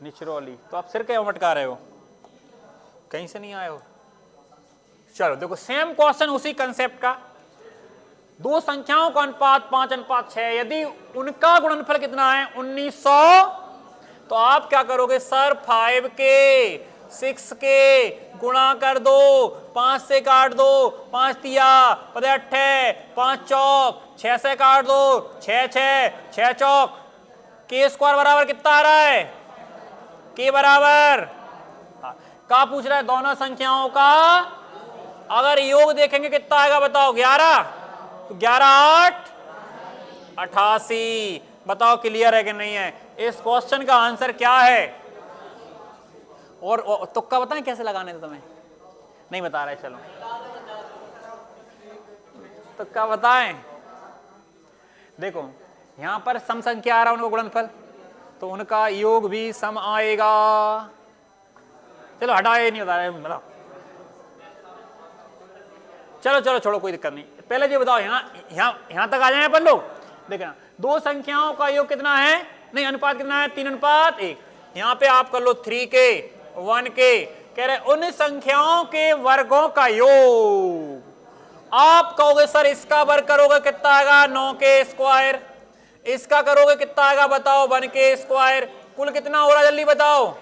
निचरौली। तो आप सिर क्यों मटका रहे हो? कहीं से नहीं आए हो? चलो देखो, सेम क्वेश्चन उसी कंसेप्ट का। दो संख्याओं का अनुपात 5:6, यदि उनका गुणनफल कितना है? 1900। तो आप क्या करोगे सर? 5 के 6 के गुणा कर दो, 5 से काट दो, 5 तिया 8, 5 चौक 6 से काट दो, 6 6 चौक, के स्क्वायर बराबर कितना आ रहा है? के बराबर का पूछ रहा है? दोनों संख्याओं का अगर योग देखेंगे कितना आएगा बताओ? 11। तो 11 8 88। बताओ क्लियर है कि नहीं है? इस क्वेश्चन का आंसर क्या है? और तुक्का बताएं कैसे लगाने थे तुम्हें? नहीं बता रहे, चलो तुक्का बताएं। देखो यहां पर सम संख्या आ रहा है उनका गुणनफल, तो उनका योग भी सम आएगा। चलो हटाए, नहीं बता रहे, बताओ। चलो चलो छोड़ो, कोई दिक्कत नहीं। पहले ये बताओ, यहां तक आ जाए अपन लोग। देखना, दो संख्याओं का योग कितना है? नहीं, अनुपात कितना है? 3:1। यहां पे आप कर लो 3 के 1 के। कह रहे उन संख्याओं के वर्गों का योग। आप कहोगे सर इसका वर्ग करोगे कितना आएगा? 9 के स्क्वायर। इसका करोगे कितना आएगा बताओ? 1 के स्क्वायर। कुल कितना हो रहा जल्दी बताओ?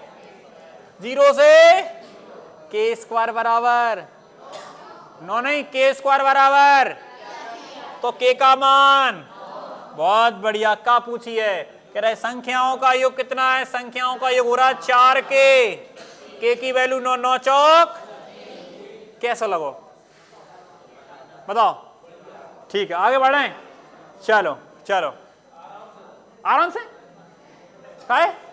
0 से के स्क्वायर बराबर 9 नहीं, के स्क्वायर बराबर, तो के का मान, बहुत बढ़िया। का पूछी है? कह रहे संख्याओं का योग कितना है? संख्याओं का योग हो रहा है 4 के की वैल्यू 9, 9 चौक। कैसा लगो बताओ? ठीक है, आगे बढ़े। चलो चलो आराम से। है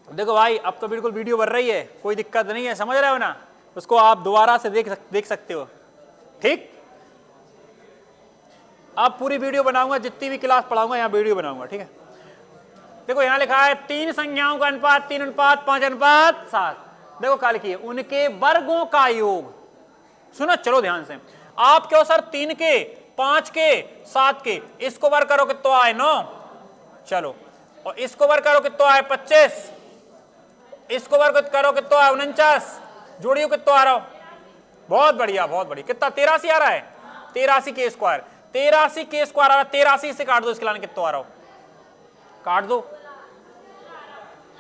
देखो भाई, अब तो बिल्कुल वीडियो बन रही है, कोई दिक्कत नहीं है, समझ रहे हो ना? उसको आप दोबारा से देख सकते हो। ठीक, अब पूरी वीडियो बनाऊंगा, जितनी भी क्लास पढ़ाऊंगा यहाँ वीडियो बनाऊंगा। ठीक है, देखो यहाँ लिखा है 3 संख्याओं का अनुपात 3:5:7। देखो क्या लिखिए? उनके वर्गों का योग। सुनो चलो ध्यान से। आप क्यों सर 3 के 5 के 7 के, इसको वर्ग करो कितना आए? 9। चलो, और इसको वर्ग करो कितना आए? 25। इसको वर्ग करो कितना आए? 49। जोड़ियो कितना आ रहा हो? बहुत बढ़िया, बहुत बढ़िया। कितना? 83 आ रहा है। 83 के स्क्वायर। 83 के स्क्वायर आ रहा है। 83 से काट दो, इसके लाने कितना आ रहा हो? काट दो,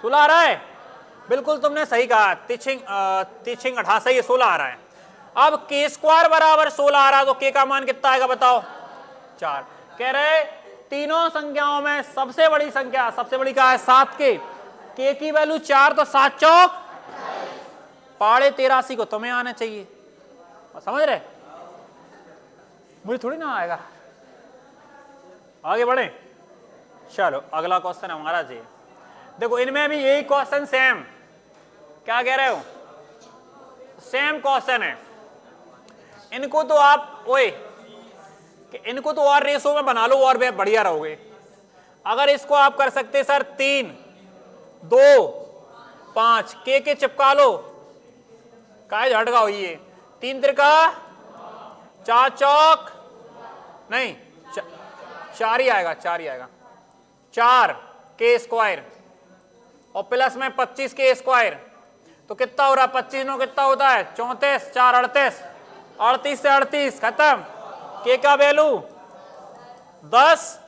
16 आ रहा है। बिल्कुल तुमने सही कहा, तिचिंग 88, 16 आ रहा है। अब के स्क्वायर बराबर 16 आ रहा है, तो के का मान कितना आएगा बताओ? 4। कह रहे तीनों संख्याओं में सबसे बड़ी संख्या, सबसे बड़ी क्या है? 7 के की वैल्यू 4, तो 7 चौक पाड़े 83 को तुम्हें आना चाहिए, समझ रहे? मुझे थोड़ी ना आएगा। आगे बढ़े, चलो अगला क्वेश्चन हमारा जी। देखो इनमें भी यही क्वेश्चन सेम, क्या कह रहे हो? सेम क्वेश्चन है। इनको तो आप ओए कि इनको तो और रेशो में बना लो और बढ़िया रहोगे। अगर इसको आप कर सकते सर 3 2 5 के चिपका लो, काय झटका हुई है? 3 त्रिका 4 चौक नहीं 4 ही आएगा, 4 ही आएगा। 4 के स्क्वायर और प्लस में 25 के स्क्वायर, तो कितना हो रहा है? 25 9 कितना होता है? 34, 4 38, 38 से 38 खत्म। के का वैल्यू 10,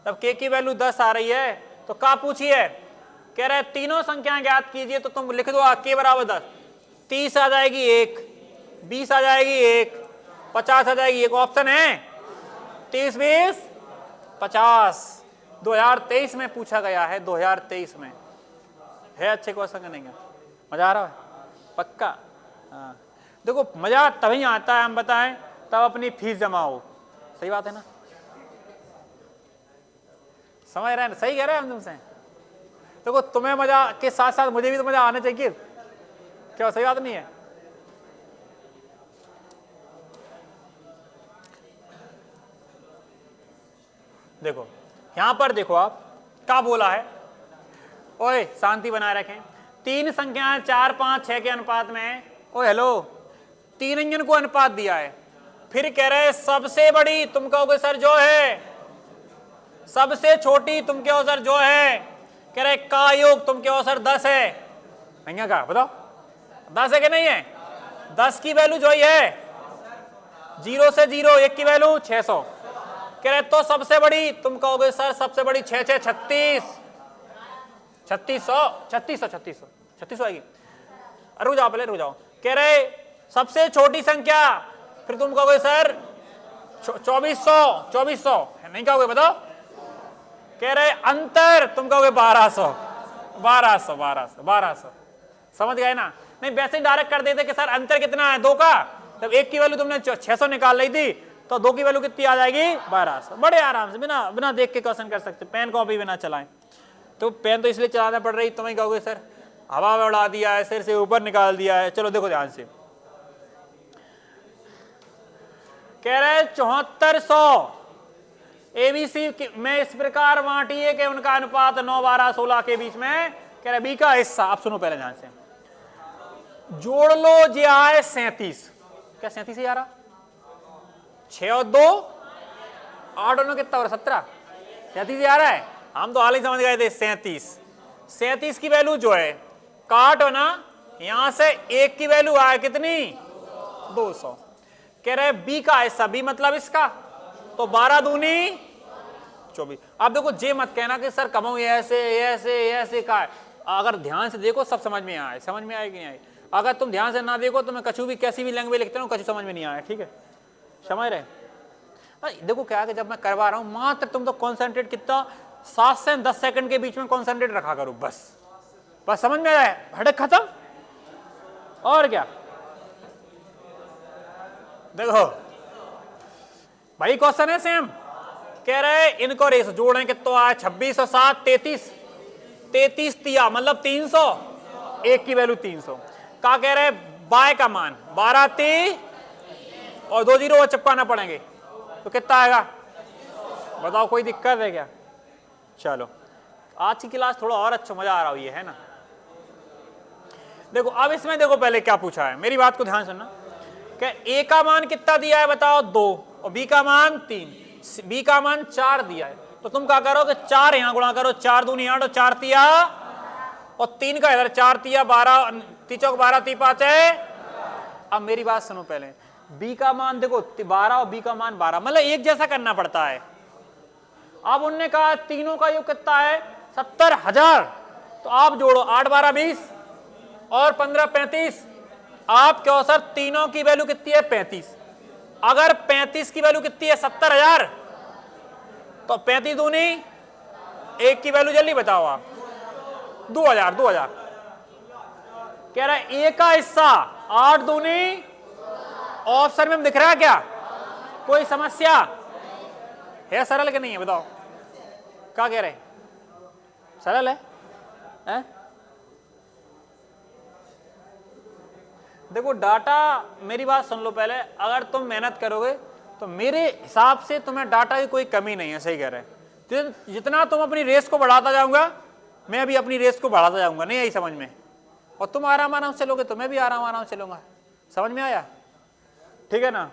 तब के की वैल्यू 10 आ रही है। तो का पूछिए? कह रहे तीनों संख्याएं ज्ञात कीजिए, तो तुम लिख दो के बराबर 10। 30 आ जाएगी 1, 20 आ जाएगी 1, 50 आ जाएगी 1। ऑप्शन है 30 20 50 2023 में पूछा गया है, 2023 में है। अच्छे क्वेश्चन का नहीं है? मजा आ रहा है? पक्का? हाँ देखो मजा तभी आता है हम बताएं तब अपनी फीस जमा हो। सही बात है ना? समझ रहे हैं? सही कह रहे हैं हम तुमसे। देखो तुम्हें मजा के साथ साथ मुझे भी तो मजा आना चाहिए, क्या सही बात नहीं है? देखो यहां पर देखो आप क्या बोला है, ओए शांति बनाए रखें। तीन संख्याएं 4 5 6 के अनुपात में है। ओए हेलो, तीन अंजन को अनुपात दिया है, फिर कह रहे सबसे बड़ी, तुम कहोगे सर जो है, सबसे छोटी तुम कहो सर जो है, कह रहे का योग तुम कहो सर 10 है। भैया का बताओ 10 है कि नहीं है? 10 की वैल्यू जो ही है 0 से 0, 1 की वैल्यू 600। कह रहे तो सबसे बड़ी, तुम कहोगे सर सबसे बड़ी 6 6 36, 3600 आएगी। रुक जाओ पहले, रुक जाओ। कह रहे सबसे छोटी संख्या, फिर तुम कहोगे सर 2400 नहीं कहोगे? बताओ। कह रहे अंतर, तुम कहोगे 1200। समझ गए ना? नहीं वैसे ही डायरेक्ट कर देते कि सर अंतर कितना है 2 का, जब 1 की वैल्यू तुमने 600 निकाल ली थी तो 2 की वैल्यू कितनी आ जाएगी? 1200। बड़े आराम से बिना देख के क्वेश्चन कर सकते, पेन कॉपी बिना चलाएं। तो पेन तो इसलिए चलाना पड़ रही, तुम्हें कहोगे सर हवा में उड़ा दिया है, सिर से ऊपर निकाल दिया है। चलो देखो ध्यान से, कह रहे 7400 एबीसी में इस प्रकार बांटिए कि उनका अनुपात 9 12 16 के बीच में। कह रहे बी का हिस्सा, आप सुनो पहले ध्यान से, जोड़ लो जे आए 37। क्या 37 ही आ रहा? 6 और 2 8 और 9 कितना हो रहा? 17। 37 ही आ रहा है। हम तो हाल ही समझ गए थे 37 की वैल्यू जो है काटो ना, यहां से 1 की वैल्यू आए कितनी? 200। कह रहे बी का हिस्सा, बी मतलब इसका, तो 12 दूनी 24। अब देखो जे मत कहना कि सर कमाऊ ऐसे का है। अगर ध्यान से देखो सब समझ में आए, समझ में आएगी नहीं आए। अगर तुम ध्यान से ना देखो तो मैं कछु भी कैसी भी लैंग्वेज लिखता हूँ कछु समझ में नहीं आया। ठीक है, समझ रहे? देखो क्या है कि जब मैं करवा रहा हूं मात्र तुम तो कॉन्सेंट्रेट कितना 7 से 10 सेकंड के बीच में कॉन्सेंट्रेट रखा करो, बस समझ में आया? भड़क खत्म। और क्या? देखो भाई क्वेश्चन है सेम, कह रहे इनको रेस जोड़ें कितना आया? 26 और 7 33 तिया मतलब 300, 1 की वैल्यू 300 का। कह रहे बाय का मान 12 3 और 2 0 चिपकाना पड़ेंगे, तो कितना आएगा? बताओ, कोई दिक्कत है क्या? चलो आज की क्लास थोड़ा और अच्छा मजा आ रहा हुई है ना? देखो अब इसमें देखो पहले क्या पूछा है, मेरी बात को ध्यान सुनना। क्या ए का मान कितना दिया है बताओ? 2, और बी का मान 3, बी का मान 4 दिया है। तो तुम क्या करो कि 4 यहां गुणा करो, 4 दूनी 8 और 4 तिया और 3 का इधर 4 तिया 12, 3 चौक 12 3 5 है। अब मेरी बात सुनो पहले, बी का मान देखो 12 और बी का मान 12, मतलब एक जैसा करना पड़ता है। अब उनने कहा तीनों का योग कितना है? 70,000। तो आप जोड़ो 8 12 20 और 15 35। आप क्यों सर तीनों की वैल्यू कितनी है? 35। अगर 35 की वैल्यू कितनी है? 70,000। तो 35 दूनी 1 की वैल्यू जल्दी बताओ आप। 2000। कह रहा है ए का हिस्सा 8 दूनी, ऑप्शन में दिख रहा है क्या? कोई समस्या है? सरल के नहीं है? बताओ क्या कह रहे? सरल है? देखो डाटा, मेरी बात सुन लो पहले, अगर तुम मेहनत करोगे तो मेरे हिसाब से तुम्हें डाटा की कोई कमी नहीं है। सही कह रहे हैं। जितना तुम अपनी रेस को बढ़ाता जाऊंगा, मैं भी अपनी रेस को बढ़ाता जाऊंगा, नहीं आई समझ में? और तुम आराम चलोगे तो मैं भी आराम चलूंगा। समझ में आया? ठीक है ना?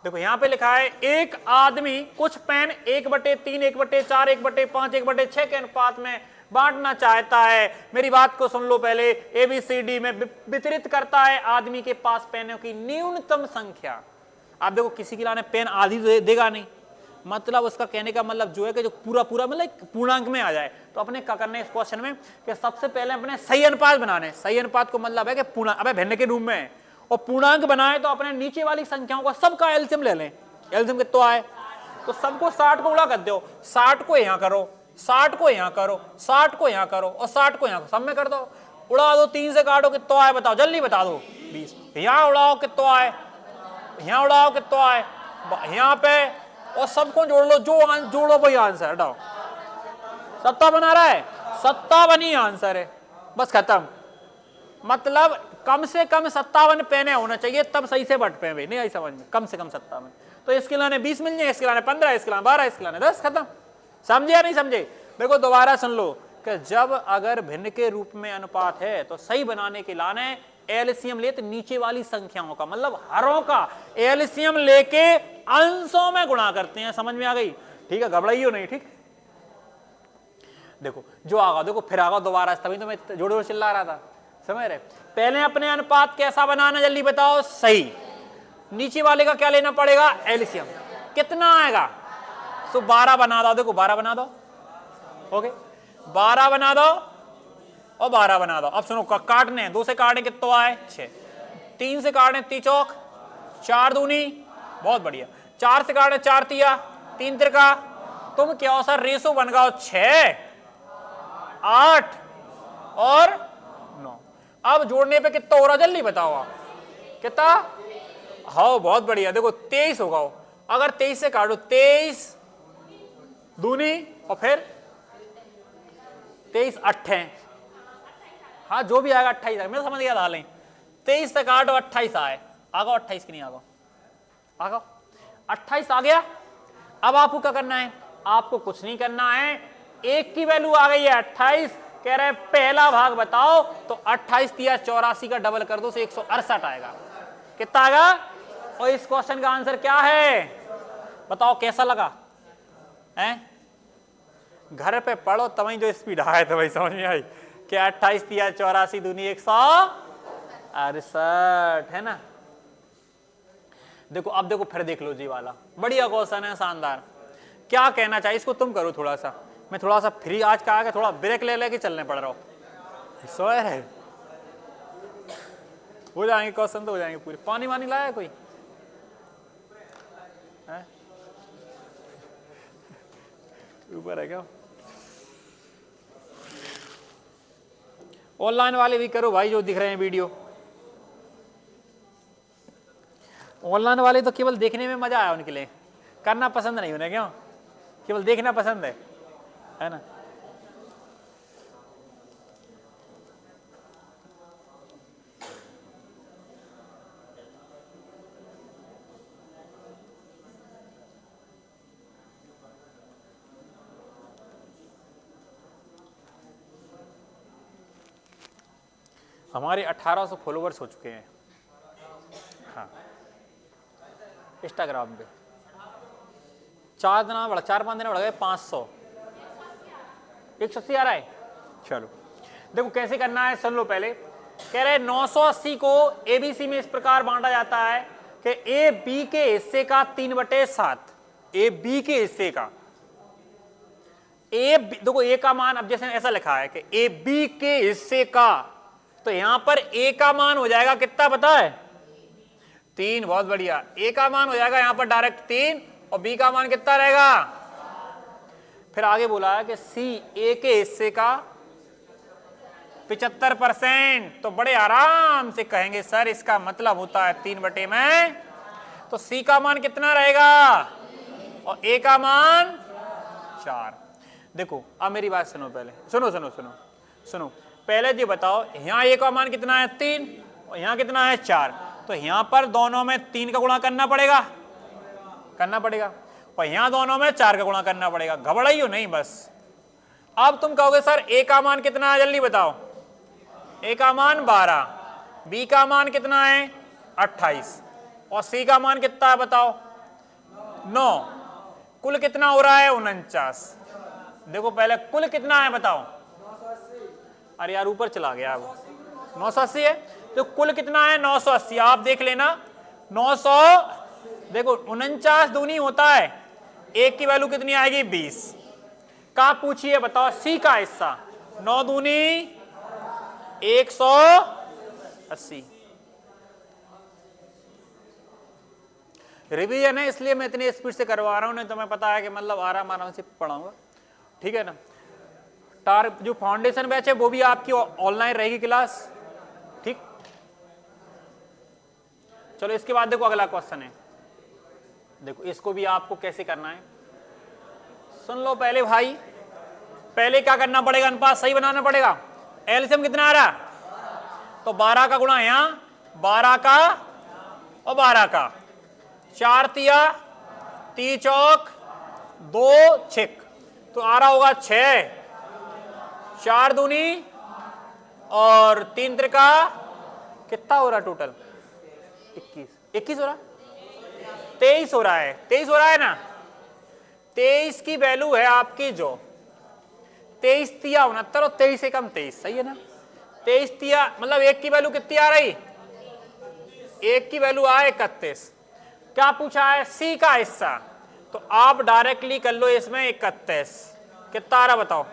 देखो यहां पे लिखा है एक आदमी कुछ पेन 1/3 1/4 1/5 1/6 के अनुपात में बांटना चाहता है। मेरी बात को सुन लो पहले, ABCD में वितरित करता है आदमी के पास पेनों की न्यूनतम संख्या। आप देखो किसी के लाने पेन आधी देगा नहीं, मतलब उसका कहने का मतलब जो है कि जो पूरा मतलब पूर्णांक में आ जाए। तो अपने क्या करना है इस क्वेश्चन में कि सबसे पहले अपने सही अनुपात बनाने। सही अनुपात को मतलब है कि पूर्णांक भिन्न के रूप में है और पूर्णांक बनाए तो अपने नीचे वाली संख्याओं का सबका एलसीएम ले लें। एलसीएम कितना आए? तो सबको 60 को उड़ा कर दो, 60 को यहां करो, 60 को यहां करो, 60 को यहां करो और 60 को यहां, सब में कर दो, उड़ा दो, 3 से काटो कितना आए बताओ, जल्दी बता दो। 20। यहां उड़ाओ कितना आए, यहां उड़ाओ कितना आए, यहां पे, और सबको जोड़ लो, जो जोड़ो वही आंसर। हटाओ, 57 आ रहा है, 57 ही आंसर है, बस खत्म। मतलब कम से कम 57 पेने होना चाहिए, तब सही से बट पे भाई, नहीं आई समझ में, कम से कम 57। तो इसके लाने 20 मिल जाए, इसके लाने 15, इसके लाने 12, इसके लाने 10, खत्म। समझे या नहीं समझे? देखो दोबारा सुन लो कि जब अगर भिन्न के रूप में अनुपात है तो सही बनाने के लाने एलसीएम लेते नीचे वाली संख्याओं का, मतलब हरों का एलसीएम लेके अंशों में गुणा करते हैं। समझ में आ गई? ठीक है, घबराइयो नहीं, ठीक। देखो जो आगा, देखो फिर आगा दोबारा, तभी तो मैं जोड़ जोड़ चिल्ला रहा था, समझ रहे? पहले अपने अनुपात कैसा बनाना जल्दी बताओ, सही। नीचे वाले का क्या लेना पड़ेगा, एलसीएम। कितना आएगा? तो 12 बना दो, देखो 12 बना दो, ओके 12 बना दो और 12 बना दो। अब सुनो, काटने 2 से काटने कितना आए 6, 3 से काटने 3 चौक 4 दूनी, बहुत बढ़िया, 4 से काटने 4 तिया 3 तिरका, तुम क्या हो सर रेसो बन गए 6, 8 और 9। अब जोड़ने पे कितना हो रहा जल्दी बताओ आप, कितना? हाँ बहुत बढ़िया, देखो 23 होगा। अगर 23 से काटो 23 दूनी और फिर 23 8, हाँ जो भी आएगा 28 आएगा, मैं समझ गया था। 23 से काटो 28 आए, आ गो 28 की नहीं आ गो, आ गो 28 आ गया। अब आपको क्या करना है? आपको कुछ नहीं करना है, एक की वैल्यू आ गई है 28, कह रहे पहला भाग बताओ, तो 28 तिया 84 का डबल कर दो तो 168 आएगा। कितना आएगा? और इस क्वेश्चन का आंसर क्या है बताओ, कैसा लगा हैं? घर पे पढ़ो तभी जो स्पीड आया तो भाई समझ में आई कि 28 तिया 84 दूनी 168 है ना। देखो अब देखो फिर देख लो जी वाला, बढ़िया क्वेश्चन है, शानदार। क्या कहना चाहिए इसको तुम करो थोड़ा सा, मैं थोड़ा सा फ्री आज का आके थोड़ा ब्रेक ले लेके चलने पड़ रहा हूँ, सोए रहे हो जाएंगे क्वेश्चन तो हो जाएंगे पूरे। पानी वानी लाया कोई? ऊपर है क्या? ऑनलाइन वाले भी करो भाई जो दिख रहे हैं वीडियो। ऑनलाइन वाले तो केवल देखने में मजा आया उनके लिए, करना पसंद नहीं उन्हें, क्यों? केवल देखना पसंद है ना। हमारे 1800 फॉलोवर्स हो चुके हैं, हाँ इंस्टाग्राम पे। 4-5 दिन बढ़ गए 500, 180 आ रहा है। चलो देखो कैसे करना है, सुन लो पहले। कह रहे 980 को एबीसी में इस प्रकार बांटा जाता है कि ए बी के हिस्से का 3/7, ए बी के हिस्से का, ए देखो ए का मान, अब जैसे ऐसा लिखा है कि ए बी के हिस्से का, तो यहां पर ए का मान हो जाएगा कितना पता है? 3, बहुत बढ़िया। ए का मान हो जाएगा यहां पर डायरेक्ट 3 और बी का मान कितना रहेगा? फिर आगे बोला है कि सी ए के हिस्से का 75%, तो बड़े आराम से कहेंगे सर इसका मतलब होता है 3 में, तो सी का मान कितना रहेगा और ए का मान 4। देखो अब मेरी बात सुनो पहले, सुनो सुनो सुनो सुनो पहले जी बताओ, यहाँ ए का मान कितना है 3 और यहाँ कितना है 4, तो यहाँ पर दोनों में 3 का गुणा करना पड़ेगा, और यहाँ दोनों में 4 का गुणा करना पड़ेगा। घबराइयो नहीं बस। अब तुम कहोगे सर ए का मान कितना है जल्दी बताओ? ए का मान 12, बी का मान कितना है 28 और सी का मान कितना है बताओ 9, कुल कितना हो रहा है 49। देखो पहले कुल कितना है बताओ, अरे यार ऊपर चला गया वो, 980 है, तो कुल कितना है 980। आप देख लेना 900, देखो 49 दूनी होता है, एक की वैल्यू कितनी आएगी 20 का पूछिए बताओ, सी का हिस्सा 9 दूनी 180। रिवीजन है इसलिए मैं इतनी स्पीड से करवा रहा हूँ, नहीं तो मैं पता है कि मतलब आराम से पढ़ाऊंगा, ठीक है ना। जो फाउंडेशन बैच है वो भी आपकी ऑनलाइन रहेगी क्लास, ठीक। चलो इसके बाद देखो अगला क्वेश्चन है, देखो इसको भी आपको कैसे करना है सुन लो पहले भाई। पहले क्या करना पड़ेगा, अनुपात सही बनाना पड़ेगा। एलसीएम कितना आ रहा, तो 12 का गुणा यहां 12 का और 12 का, 4 तिया 3 चौक 2 छिक, तो आ रहा होगा 6, 4 दूनी और 3 त्रिका, कितना हो रहा टोटल 21 हो रहा, 23 हो रहा है, 23 हो रहा है ना। 23 की वैल्यू है आपकी जो 23 तिया 69 और 23 से कम 23, सही है ना। 23 तिया मतलब 1 की वैल्यू कितनी आ रही, 1 की वैल्यू आए 31। क्या पूछा है, सी का हिस्सा, तो आप डायरेक्टली कर लो इसमें 31, कितना आ रहा बताओ,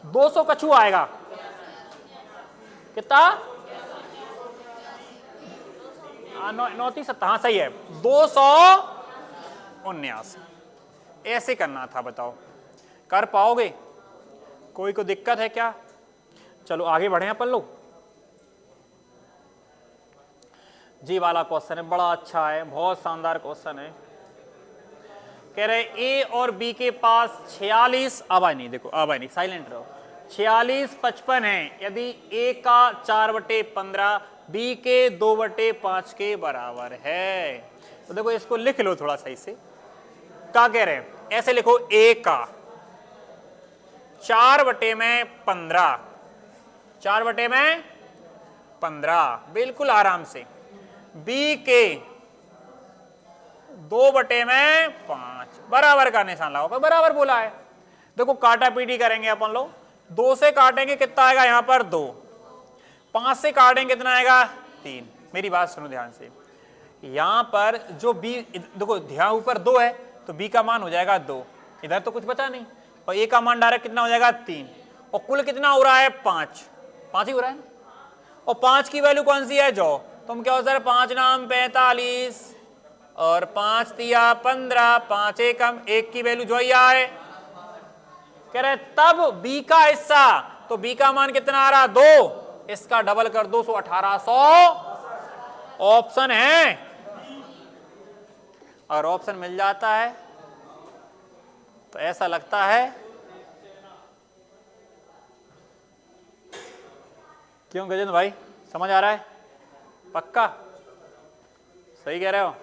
200 कछु आएगा, कितना 9 हाँ सही है, 279। ऐसे करना था, बताओ कर पाओगे, कोई को दिक्कत है क्या। चलो आगे बढ़े अपन लोग। जी वाला क्वेश्चन है, बड़ा अच्छा है, बहुत शानदार क्वेश्चन है। कह रहे ए और बी के पास 46, आवाज नहीं, देखो आवाज नहीं, साइलेंट रहो, 46 55 है यदि ए का 4/15 बी के 2/5 के बराबर है। तो देखो इसको लिख लो थोड़ा सही से, क्या कह रहे हैं, ऐसे लिखो ए का 4/15, 4/15 बिल्कुल आराम से, बी के 2/5 बराबर का निशान लगाओ, बराबर बोला है। देखो काटा पीटी करेंगे अपन लोग, 2 से काटेंगे कितना आएगा यहां पर 2, 5 से काटेंगे कितना आएगा 3। मेरी बात सुनो ध्यान से, यहां पर जो बी देखो ध्यान ऊपर 2 है तो बी का मान हो जाएगा 2, इधर तो कुछ बचा नहीं, और ए का मान डायरेक्ट कितना हो जाएगा 3, और कुल कितना हो रहा है 5 ही हो रहा है, और 5 की वैल्यू कौन सी है जो, तुम क्या हो सर 5 नाम 45 और 5 तिया 15, 5 एकम, 1 की वैल्यू जो ही है, कह रहे तब बी का हिस्सा, तो बी का मान कितना आ रहा 2, इसका डबल कर दो 1800 ऑप्शन है, और ऑप्शन मिल जाता है तो ऐसा लगता है, क्यों गजेंद्र भाई समझ आ रहा है, पक्का सही कह रहे हो।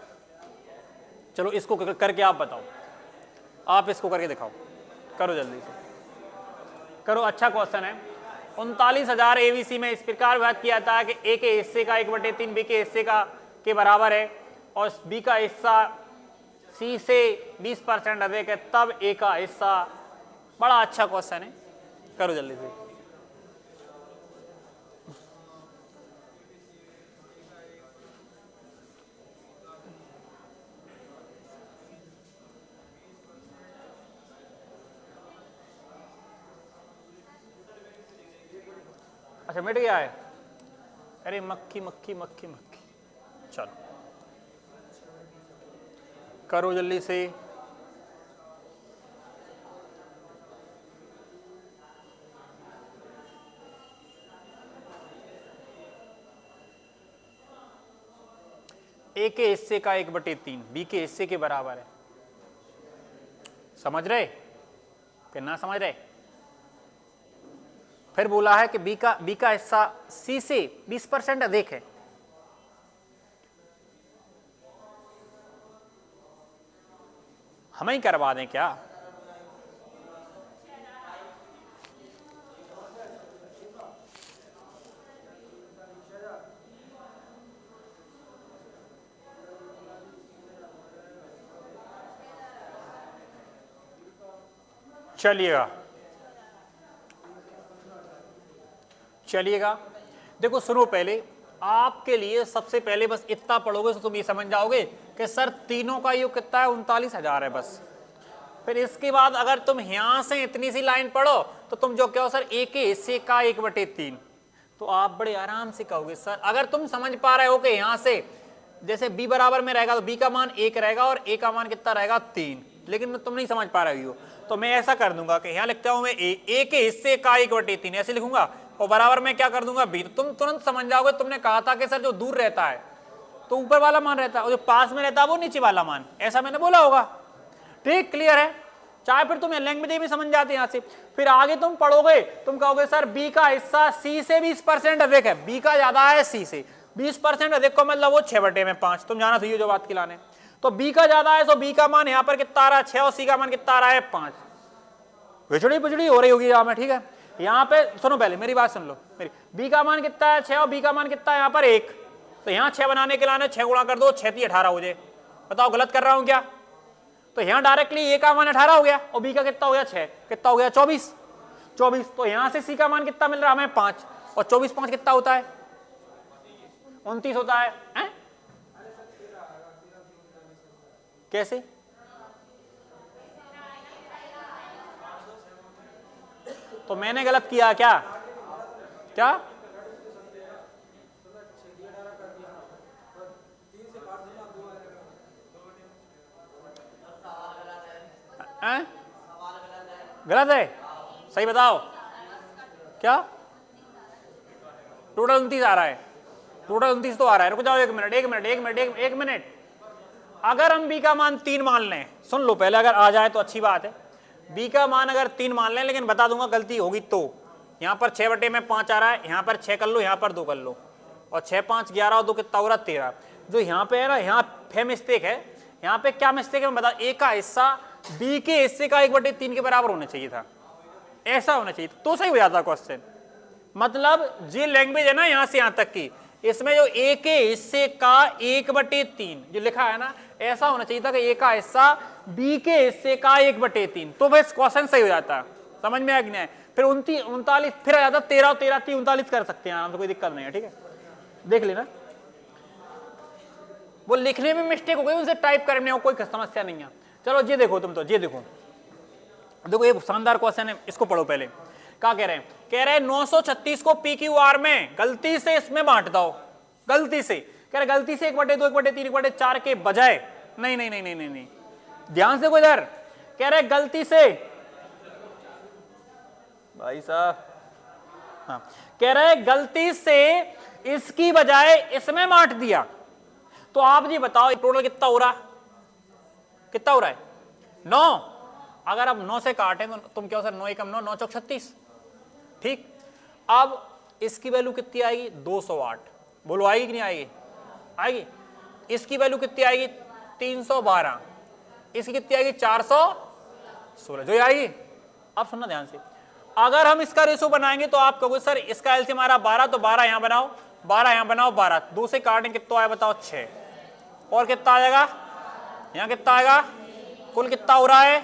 चलो इसको करके आप बताओ, आप इसको करके दिखाओ, करो जल्दी से करो, अच्छा क्वेश्चन है। 39,000 एबीसी में इस प्रकार बात किया था कि ए के हिस्से का 1/3 बी के हिस्से का के बराबर है, और बी का हिस्सा सी से 20% अधिक है, तब ए का हिस्सा, बड़ा अच्छा क्वेश्चन है, करो जल्दी से। अच्छा मिट गया है, अरे मक्खी मक्खी मक्खी मक्खी, चलो करो जल्दी से। ए के हिस्से का 1/3 बी के हिस्से के बराबर है, समझ रहे कि ना समझ रहे। फिर बोला है कि बी का हिस्सा सी से 20% अधिक है, हमें ही करवा दें क्या, चलिएगा देखो सुनो, पहले आपके लिए सबसे पहले बस इतना पढ़ोगे तो तुम ये समझ जाओगे कि सर तीनों का योग कितना है 39,000 है बस। फिर इसके बाद अगर तुम यहां से इतनी सी लाइन पढ़ो तो तुम जो कहो सर ए के हिस्से का 1/3, तो आप बड़े आराम से कहोगे सर, अगर तुम समझ पा रहे हो कि यहां से जैसे b बराबर में रहेगा तो b का मान 1 रहेगा और a का मान कितना रहेगा 3, लेकिन तुम नहीं समझ पा रही हो तो मैं ऐसा कर दूंगा कि यहाँ लिखता हूं मैं a के हिस्से का 1/3 ऐसे लिखूंगा और बराबर में क्या कर दूंगा b। तुम तुरंत समझ जाओगे, तुमने कहा था कि सर जो दूर रहता है तो ऊपर वाला मान रहता है और जो पास में रहता है वो नीचे वाला मान, ऐसा मैंने बोला होगा। ठीक, क्लियर है? चाहे फिर तुम्हें लैंग्वेज भी समझ जाती है यहाँ से। फिर आगे तुम पढ़ोगे, तुम कहोगे सर b का हिस्सा c से 20% अधिक है, b का ज्यादा है c से 20% अधिक को मतलब वो 6/5। तुम जाना चाहिए जो बात खिलाने, तो b का ज्यादा है तो b का मान यहाँ पर कितना आ रहा है 6 और c का मान कितना आ रहा है 5। विचड़ी पिचड़ी हो रही होगी यहाँ में, ठीक है? यहाँ पे सुनो, पहले मेरी बात सुन लो मेरी। b का मान कितना है 6 और b का मान कितना है यहाँ पर 1, तो यहाँ 6 बनाने के लाने 6 गुणा कर दो, 6 × 18 हो जाए। बताओ गलत कर रहा हूँ क्या? तो यहाँ डायरेक्टली a का मान 18 हो गया और b का कितना हो गया 6, कितना हो गया 24। तो यहाँ से c का मान कितना मिल रहा है हमें 5, और 24 5 कितना होता है 29 होता है, हैं? कैसे? तो मैंने गलत किया क्या? क्या? गलत है? सही बताओ क्या? टोटल 29 आ रहा है, टोटल 29 तो आ रहा है। रुक जाओ एक मिनट। अगर हम b का मान 3 मान लें, सुन लो पहले, अगर आ जाए तो अच्छी बात है। b का मान अगर 3 मान लें, लेकिन बता दूंगा गलती होगी तो यहाँ पर 6/5 आ रहा है, यहाँ पर 6 कर लो, यहाँ पर 2 कर लो, और 6 5 11 और 2 कितना हो रहा 13। जो यहाँ पे है ना, यहाँ पे मिस्टेक है। यहाँ पे क्या मिस्टेक है मैं बता, a का हिस्सा b के हिस्से का 1/3 के बराबर होना चाहिए था, ऐसा होना चाहिए तो सही हो जाता क्वेश्चन। मतलब ये लैंग्वेज है ना यहाँ से यहाँ तक की, इसमें जो a के हिस्से का 1/3 जो लिखा है ना, ऐसा होना चाहिए था कि a का हिस्सा b के हिस्से का 1/3, तो बस क्वेश्चन सही हो जाता। समझ में आ गया? फिर 39 फिर आ जाता 13 और 13 39 कर सकते हैं आराम से, कोई दिक्कत नहीं है। ठीक है, देख लेना, वो लिखने में मिस्टेक हो गई, उनसे टाइप करने में कोई समस्या नहीं है। चलो ये देखो, तुम तो ये देखो ये शानदार क्वेश्चन है, इसको पढ़ो पहले। क्या कह रहे हैं? कह रहे हैं 936 को PQR में गलती से इसमें बांट दो, गलती से। कह रहे गलती से 1/2 1/3 1/4 के बजाय, नहीं, ध्यान से इधर। कह रहे गलती से, भाई साहब, हाँ, कह रहे गलती से इसकी बजाय इसमें बांट दिया, तो आप जी बताओ टोटल कितना हो रहा है 9। अगर आप 9 से काटें तो तुम क्या हो सर, 9 एकम 9, 9 चौक 36। ठीक, अब इसकी वैल्यू कितनी आएगी 208, बोलो आएगी कि नहीं आएगी? आएगी। इसकी वैल्यू कितनी आएगी 312, इसकी कितनी आएगी 416, जो आएगी। अब सुनना ध्यान से, अगर हम इसका रेशो बनाएंगे तो आप कहोगे सर इसका एलसीएम हमारा 12, तो 12 यहां बनाओ, 12 यहां बनाओ, 12 2 से काटेंगे कितना आया बताओ 6, और कितना आ जाएगा यहां कितना आएगा, कुल कितना हो रहा है,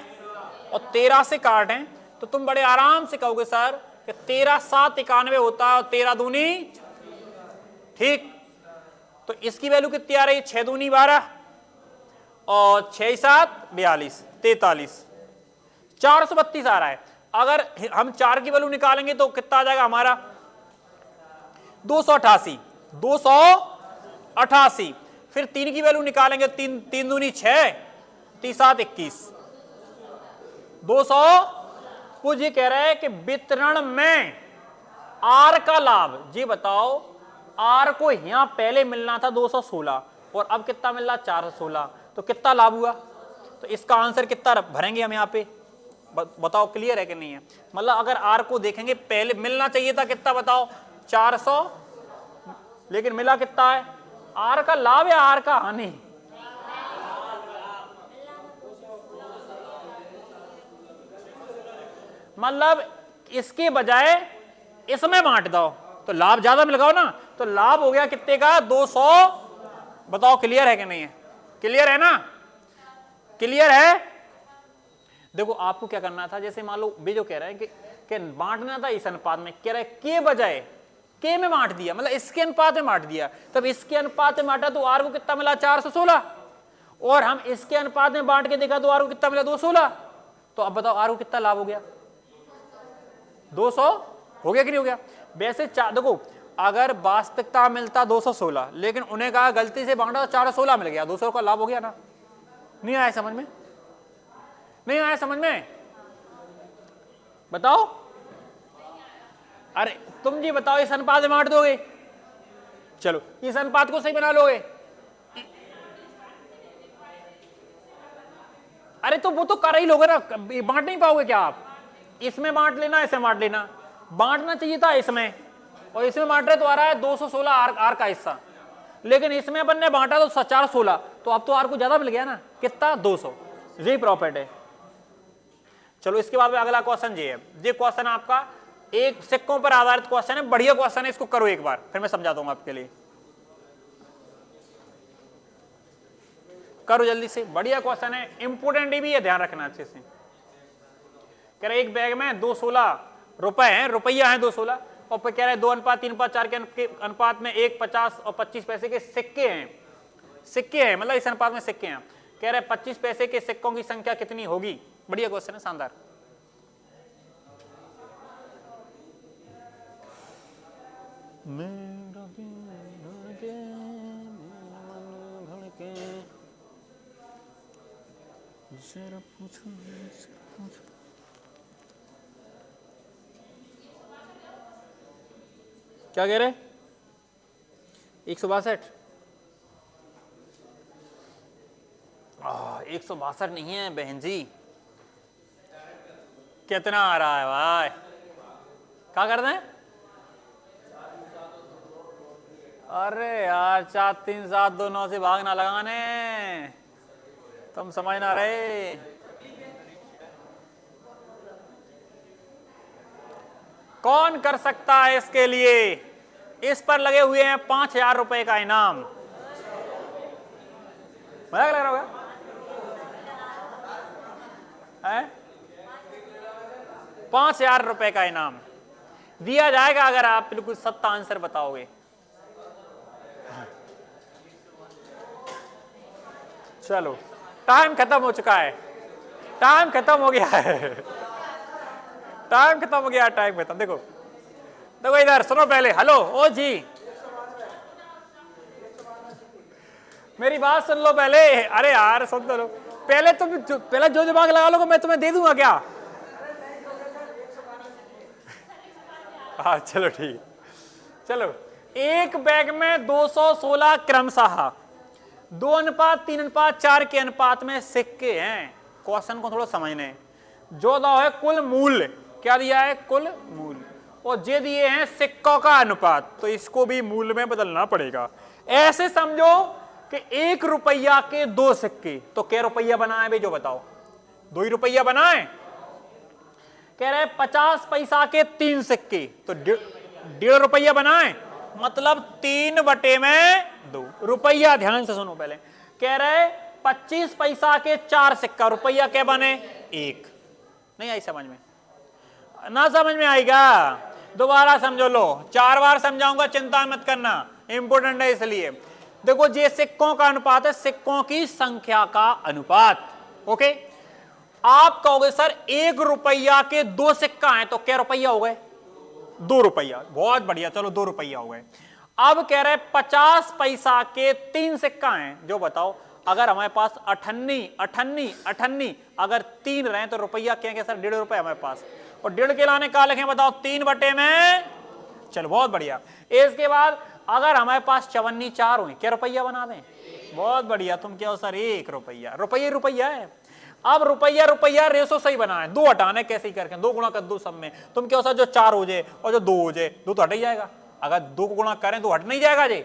और 13 से काटें तो तुम बड़े आराम से कहोगे सर कि 13 7 91 होता है, और 13 दूनी, ठीक, तो इसकी वैल्यू कितनी आ रही है 6 दूनी 12 और 6 7 42 43, 432 आ रहा है। अगर हम 4 की वैल्यू निकालेंगे तो कितना आ जाएगा हमारा 288, 288। फिर 3 की वैल्यू निकालेंगे, 3 दूनी 6 3 7 21, 200। कुछ ये कह रहा है कि वितरण में आर का लाभ, जी बताओ आर को यहां पहले मिलना था 216 और अब कितना मिल रहा 416, तो कितना लाभ हुआ? तो इसका आंसर कितना भरेंगे हम यहाँ पे, बताओ क्लियर है कि नहीं है? मतलब अगर आर को देखेंगे पहले मिलना चाहिए था कितना बताओ 400, लेकिन मिला कितना है? आर का लाभ या आर का हानि? मतलब इसके बजाय इसमें बांट दो तो लाभ ज्यादा मिल गया ना, तो लाभ हो गया कितने का 200। बताओ क्लियर है कि नहीं है? क्लियर है ना? क्लियर है? देखो आपको क्या करना था, जैसे मान लो बे जो कह रहा है कि बांटना था इस अनुपात में, कह रहा है के बजाय के में बांट दिया, मतलब इसके अनुपात में बांट दिया, तब इसके अनुपात में बांटा तो आर को कितना मिला 416, और हम इसके अनुपात में बांट के देखा तो आर को कितना मिला 216। तो अब बताओ आर को कितना लाभ हो गया 200 हो गया कि नहीं हो गया? वैसे देखो अगर वास्तविकता मिलता 216, लेकिन उन्हें कहा गलती से बांटा तो 416 मिल गया, 200 का लाभ हो गया ना। नहीं आया समझ में? नहीं आया समझ में? बताओ। अरे तुम जी बताओ, इस अनुपात में बांट दोगे? चलो इस अनुपात को सही बना लोगे? अरे तो वो तो कर ही लोगे ना, बांट नहीं पाओगे क्या आप? इसमें बांट लेना, इसमें बांट लेना। बांटना चाहिए था इसमें, और इसमें बांट रहे तो आ रहा है 216 आर का हिस्सा, लेकिन इसमें अपन ने बांटा तो 416, तो अब तो आर को ज्यादा मिल गया ना, कितना? 200। यही प्रॉफिट है। चलो इसके बाद में अगला क्वेश्चन ये है। ये क्वेश्चन आपका एक सिक्कों पर आधारित क्वेश्चन है, बढ़िया क्वेश्चन है, इसको करो एक बार, फिर मैं समझा दूंगा आपके लिए। करो जल्दी से, बढ़िया क्वेश्चन है, इंपोर्टेंट भी है, ध्यान रखना अच्छे से। कह रहे एक बैग में 216 रुपए हैं, रुपया है 216, और फिर कह रहे 2:3:4 के अनुपात में 1, 50 और 25 पैसे के सिक्के हैं। सिक्के हैं मतलब इस अनुपात में सिक्के हैं। कह रहे 25 पैसे के सिक्कों की संख्या कितनी होगी? बढ़िया क्वेश्चन है, शानदार। क्या कह रहे? 162। 162 नहीं है बहन जी। कितना आ रहा है भाई? क्या कर रहे हैं? अरे यार 4 3 7 2 9 से भाग ना लगाने, तुम समझ ना रहे। कौन कर सकता है इसके लिए? इस पर लगे हुए हैं 5000 रुपए का इनाम। मजा लग रहा होगा है? 5000 रुपए का इनाम दिया जाएगा अगर आप बिल्कुल सत्ता आंसर बताओगे। चलो टाइम खत्म हो चुका है, टाइम खत्म हो गया है, टाइम खत्म हो गया, टाइम खत्म। देखो देखो इधर सुनो पहले। हेलो ओ जी, मेरी बात सुन लो पहले। अरे यार सुन तो लो पहले, तुम पहले जो दिमाग लगा लो मैं तुम्हें दे दूंगा क्या? हाँ चलो ठीक। चलो एक बैग में 216 क्रमशः 2:3:4 के अनुपात में सिक्के हैं। क्वेश्चन को थोड़ा समझने, जो दाव है कुल मूल्य, क्या दिया है? कुल मूल्य, और ये दिए हैं सिक्कों का अनुपात, तो इसको भी मूल्य में बदलना पड़ेगा। ऐसे समझो कि 1 रुपया के 2 सिक्के, तो क्या रुपया बनाए भाई? जो बताओ, 2 ही रुपया बनाए। कह रहे 50 पैसा के 3 सिक्के, तो 1.5 रुपया बनाए, मतलब 3/2 रुपया। ध्यान से सुनो पहले। कह रहे 25 पैसा के 4 सिक्का, रुपया क्या बने? 1। नहीं आई समझ में? ना समझ में आएगा? दोबारा समझो लो, 4 बार समझाऊंगा, चिंता मत करना, इंपोर्टेंट है इसलिए। देखो ये सिक्कों का अनुपात है, सिक्कों की संख्या का अनुपात। ओके, आप कहोगे सर 1 रुपया के 2 सिक्का है, तो क्या रुपया हो गए? 2 रुपया। बहुत बढ़िया, चलो 2 रुपया हो गए। अब कह रहे 50 पैसा के 3 सिक्का हैं, जो बताओ अगर हमारे पास 98 अगर 3 रहे तो रुपया क्या है सर? 1.5 रुपया हमारे पास, और 1.5 के लाने का लिखें बताओ? 3 में। चलो बहुत बढ़िया। इसके बाद अगर हमारे पास 54 हुए, क्या रुपया बना दें? बहुत बढ़िया। तुम क्या हो सर? 1 रुपया। रुपया है। अब रुपया रेशो सही बना है, 2 हटाने कैसे ही करके 2 गुणा कर दो सब में। तुम क्या हो सर? जो 4 हो जाए और जो 2 हो जाए, 2 तो हट ही जाएगा। अगर 2 को गुणा करें तो हट नहीं जाएगा जी,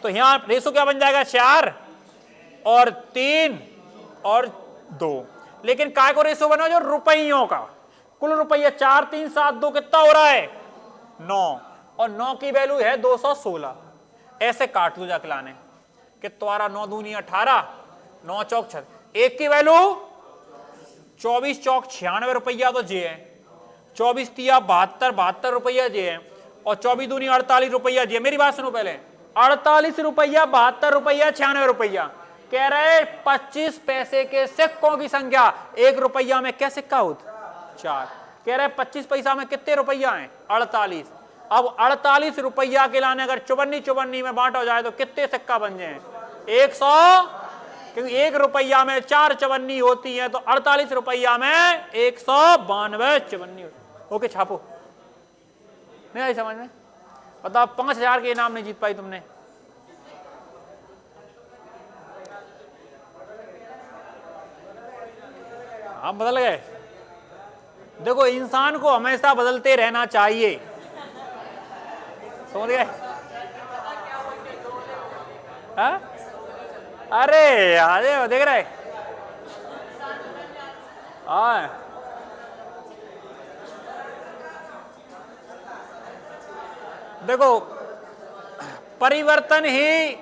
तो यहाँ रेशो क्या बन जाएगा? 4 और 3 और 2। लेकिन काय को रेशो बना? जो रुपयों का कुल रुपया। 4 3 7 2 कितना हो रहा है? 9, और 9 की वैल्यू है 216। ऐसे काट दो जाके लाने कि तुम्हारा 9 दूनी 18, 9 चौक 6, 1 की वैल्यू 24 चौक 96 रुपया तो जे है, 24 तिया 72 रुपया जे है, और 24 दूनी 48 रुपया जे। मेरी बात सुनो पहले, 48 रुपया 72 रुपया 96 रुपया। कह रहे 25 पैसे के सिक्कों की संख्या। 1 रुपया में क्या सिक्का होता? 4। कह रहे 25 पैसा में कितने रुपया हैं? 48। अब 48 रुपया के लाने अगर चौवन्नी चौवन्नी में बांटा जाए तो कितने सिक्का बन जाए? 100, क्योंकि 1 रुपया में 4 चवन्नी होती है, तो 48 रुपया में 192 चवन्नी होती। ओके, छापो। नहीं आई समझ में? बताओ, 5000 के इनाम नहीं जीत पाई तुमने। आप बदल गए। देखो, इंसान को हमेशा बदलते रहना चाहिए, समझ गए? हाँ? अरे यार, देख रहे? हाँ, देखो, परिवर्तन ही,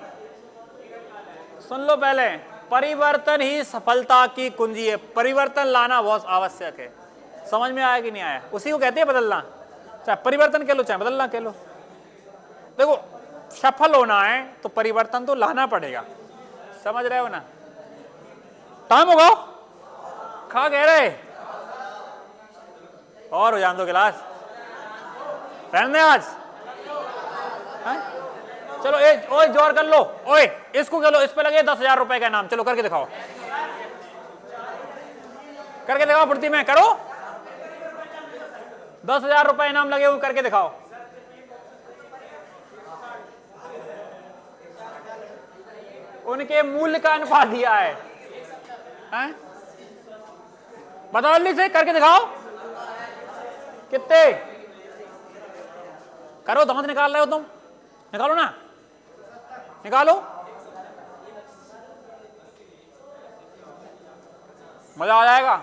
सुन लो पहले, परिवर्तन ही सफलता की कुंजी है। परिवर्तन लाना बहुत आवश्यक है। समझ में आया कि नहीं आया? उसी को कहते हैं बदलना। चाहे परिवर्तन कह लो चाहे बदलना कह लो। देखो, सफल होना है तो परिवर्तन तो लाना पड़ेगा, समझ रहे हो ना? टाइम होगा, खा कह रहे और हो जान दो गिलास रहने आज। है? चलो, ओए जोर कर लो, ओए इसको कह लो, इस पे लगे 10,000 रुपए का नाम। चलो करके दिखाओ, करके दिखाओ, फुर्ती में करो। 10,000 रुपए इनाम लगे हुए, करके दिखाओ। उनके मूल्य का अनुपात दिया है, हैं? बताओ जल्दी से, करके दिखाओ कितने। करो, दांत निकाल रहे हो तुम, निकालो ना, निकालो। मजा आ जाएगा,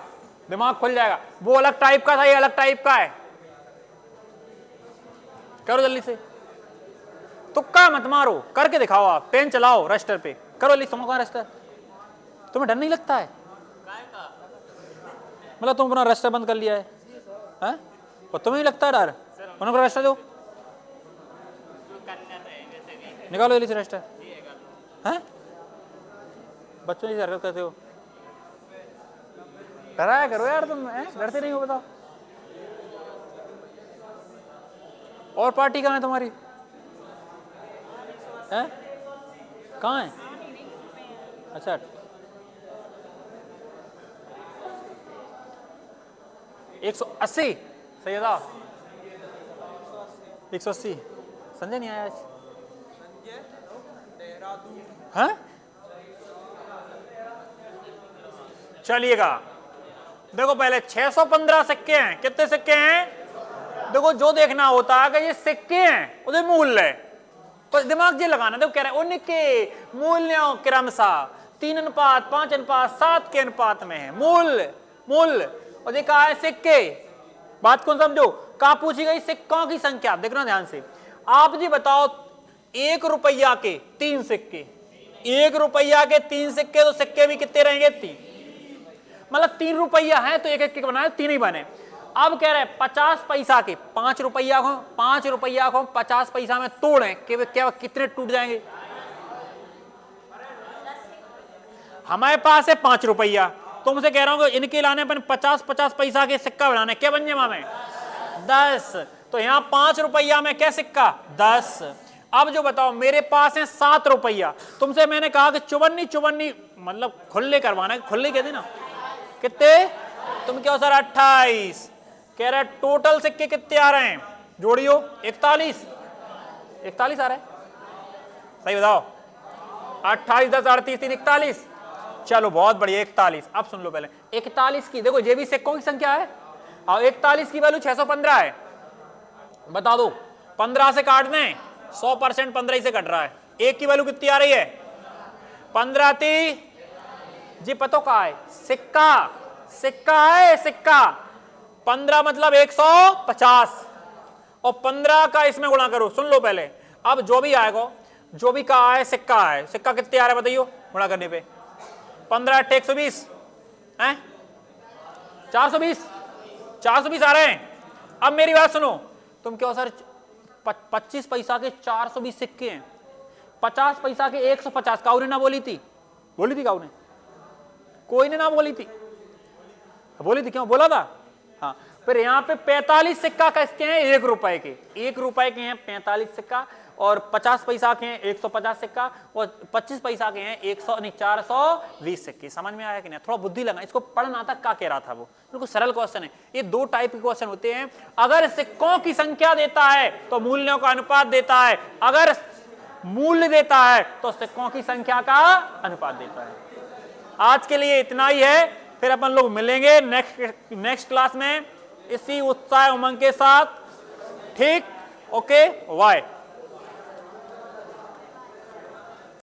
दिमाग खुल जाएगा। वो अलग टाइप का था, ये अलग टाइप का है। करो जल्दी से, तुक्का मत मारो, करके दिखाओ। आप पेन चलाओ रजिस्टर पे, करो जल्दी। समझो कहाँ रजिस्टर? तुम्हें डर नहीं लगता है? मतलब तुम अपना रजिस्टर बंद कर लिया है, हैं? और तुम्हें नहीं लगता है डर? उन्होंने रजिस्टर दो, निकालो जल्दी से रजिस्टर। हैं? बच्चों जैसी हरकत करते हो। डराया करो यार तुम, डरते नहीं हो? बताओ। और पार्टी कहाँ है तुम्हारी? है? कहाँ है? अच्छा, 180 सही था। 180। संजय नहीं आया आज? हाँ, चलिएगा। देखो, पहले 615 सिक्के हैं। कितने सिक्के हैं? देखो, जो देखना होता है कि ये सिक्के हैं, उधर मूल्य है, तो दिमाग ये लगाना। देखो, कह रहे हैं उनके मूल्यों क्रमशः 3 अनुपात 5 अनुपात 7 के अनुपात में है। मूल्य, मूल्य, और देखा है सिक्के। बात कौन समझो? कहा पूछी गई? सिक्कों की संख्या। देखना ध्यान से। आप जी बताओ, 1 रुपया के 3 सिक्के, 1 रुपया के 3 सिक्के, तो सिक्के भी कितने रहेंगे? 3। मतलब 3 रुपया है तो एक एक बनाए, 3 ही बने। अब कह रहे हैं 50 पैसा के 5 रुपया को, 5 रुपया को 50 पैसा में तोड़ें, क्या कितने टूट जाएंगे? हमारे पास है 5 रुपया, तुमसे कह रहा हूं इनके लाने पर 50-50 पैसा के सिक्का बनाने, क्या बन जाए में? 10। तो यहां 5 रुपया में क्या सिक्का? 10। अब जो बताओ, मेरे पास है 7 रुपया, तुमसे मैंने कहा कि चौवन्नी चौवन्नी मतलब खुले करवाना है, खुले कहते ना। कितने? तुम क्या सर? 28। कह रहा है टोटल सिक्के कितने आ रहे हैं? जोड़ियो। 41। 41 आ रहा है, सही बताओ। 28 10 38 3 41। चलो बहुत बढ़िया, 41। अब सुन लो पहले 41 की, देखो ये भी सिक्कों की संख्या है, और 41 की वैल्यू 615 है। बता दो, 15 से काट दें, 100% 15 ही से कट रहा है। एक की वैल्यू कितनी आ रही है? 15 ती जी, पता कहा है? सिक्का, सिक्का है, सिक्का। 15 मतलब 150, और 15 का इसमें गुणा करो। सुन लो पहले, अब जो भी आएगा, जो भी कहा है सिक्का है, सिक्का कितने आ रहा है बताइयो गुणा करने पे? 15 8 120 है, 420, 420 आ रहे हैं। अब मेरी बात सुनो, तुम क्या सर 25 पैसा के 420 सिक्के हैं, 50 पैसा के 150। काऊ ने ना बोली थी? बोली थी काऊ ने? कोई ने ना बोली थी? बोली थी, क्यों बोला था? हाँ, फिर यहाँ पे 45 सिक्का किसके हैं? 1 रुपए के। 1 रुपए के हैं 45 सिक्का, और 50 पैसा के हैं 150 सिक्का, और 25 पैसा के हैं 420 सिक्के। समझ में आया कि नहीं? थोड़ा बुद्धि लगा, इसको पढ़ना था क्या कह रहा था वो, बिल्कुल सरल क्वेश्चन है। ये 2 टाइप के क्वेश्चन होते हैं। अगर सिक्कों की संख्या देता है तो मूल्यों का अनुपात देता है, अगर मूल्य देता है तो सिक्कों की संख्या का अनुपात देता है। आज के लिए इतना ही है, फिर अपन लोग मिलेंगे नेक्स्ट क्लास में इसी उत्साह उमंग के साथ। ठीक, ओके, बाय।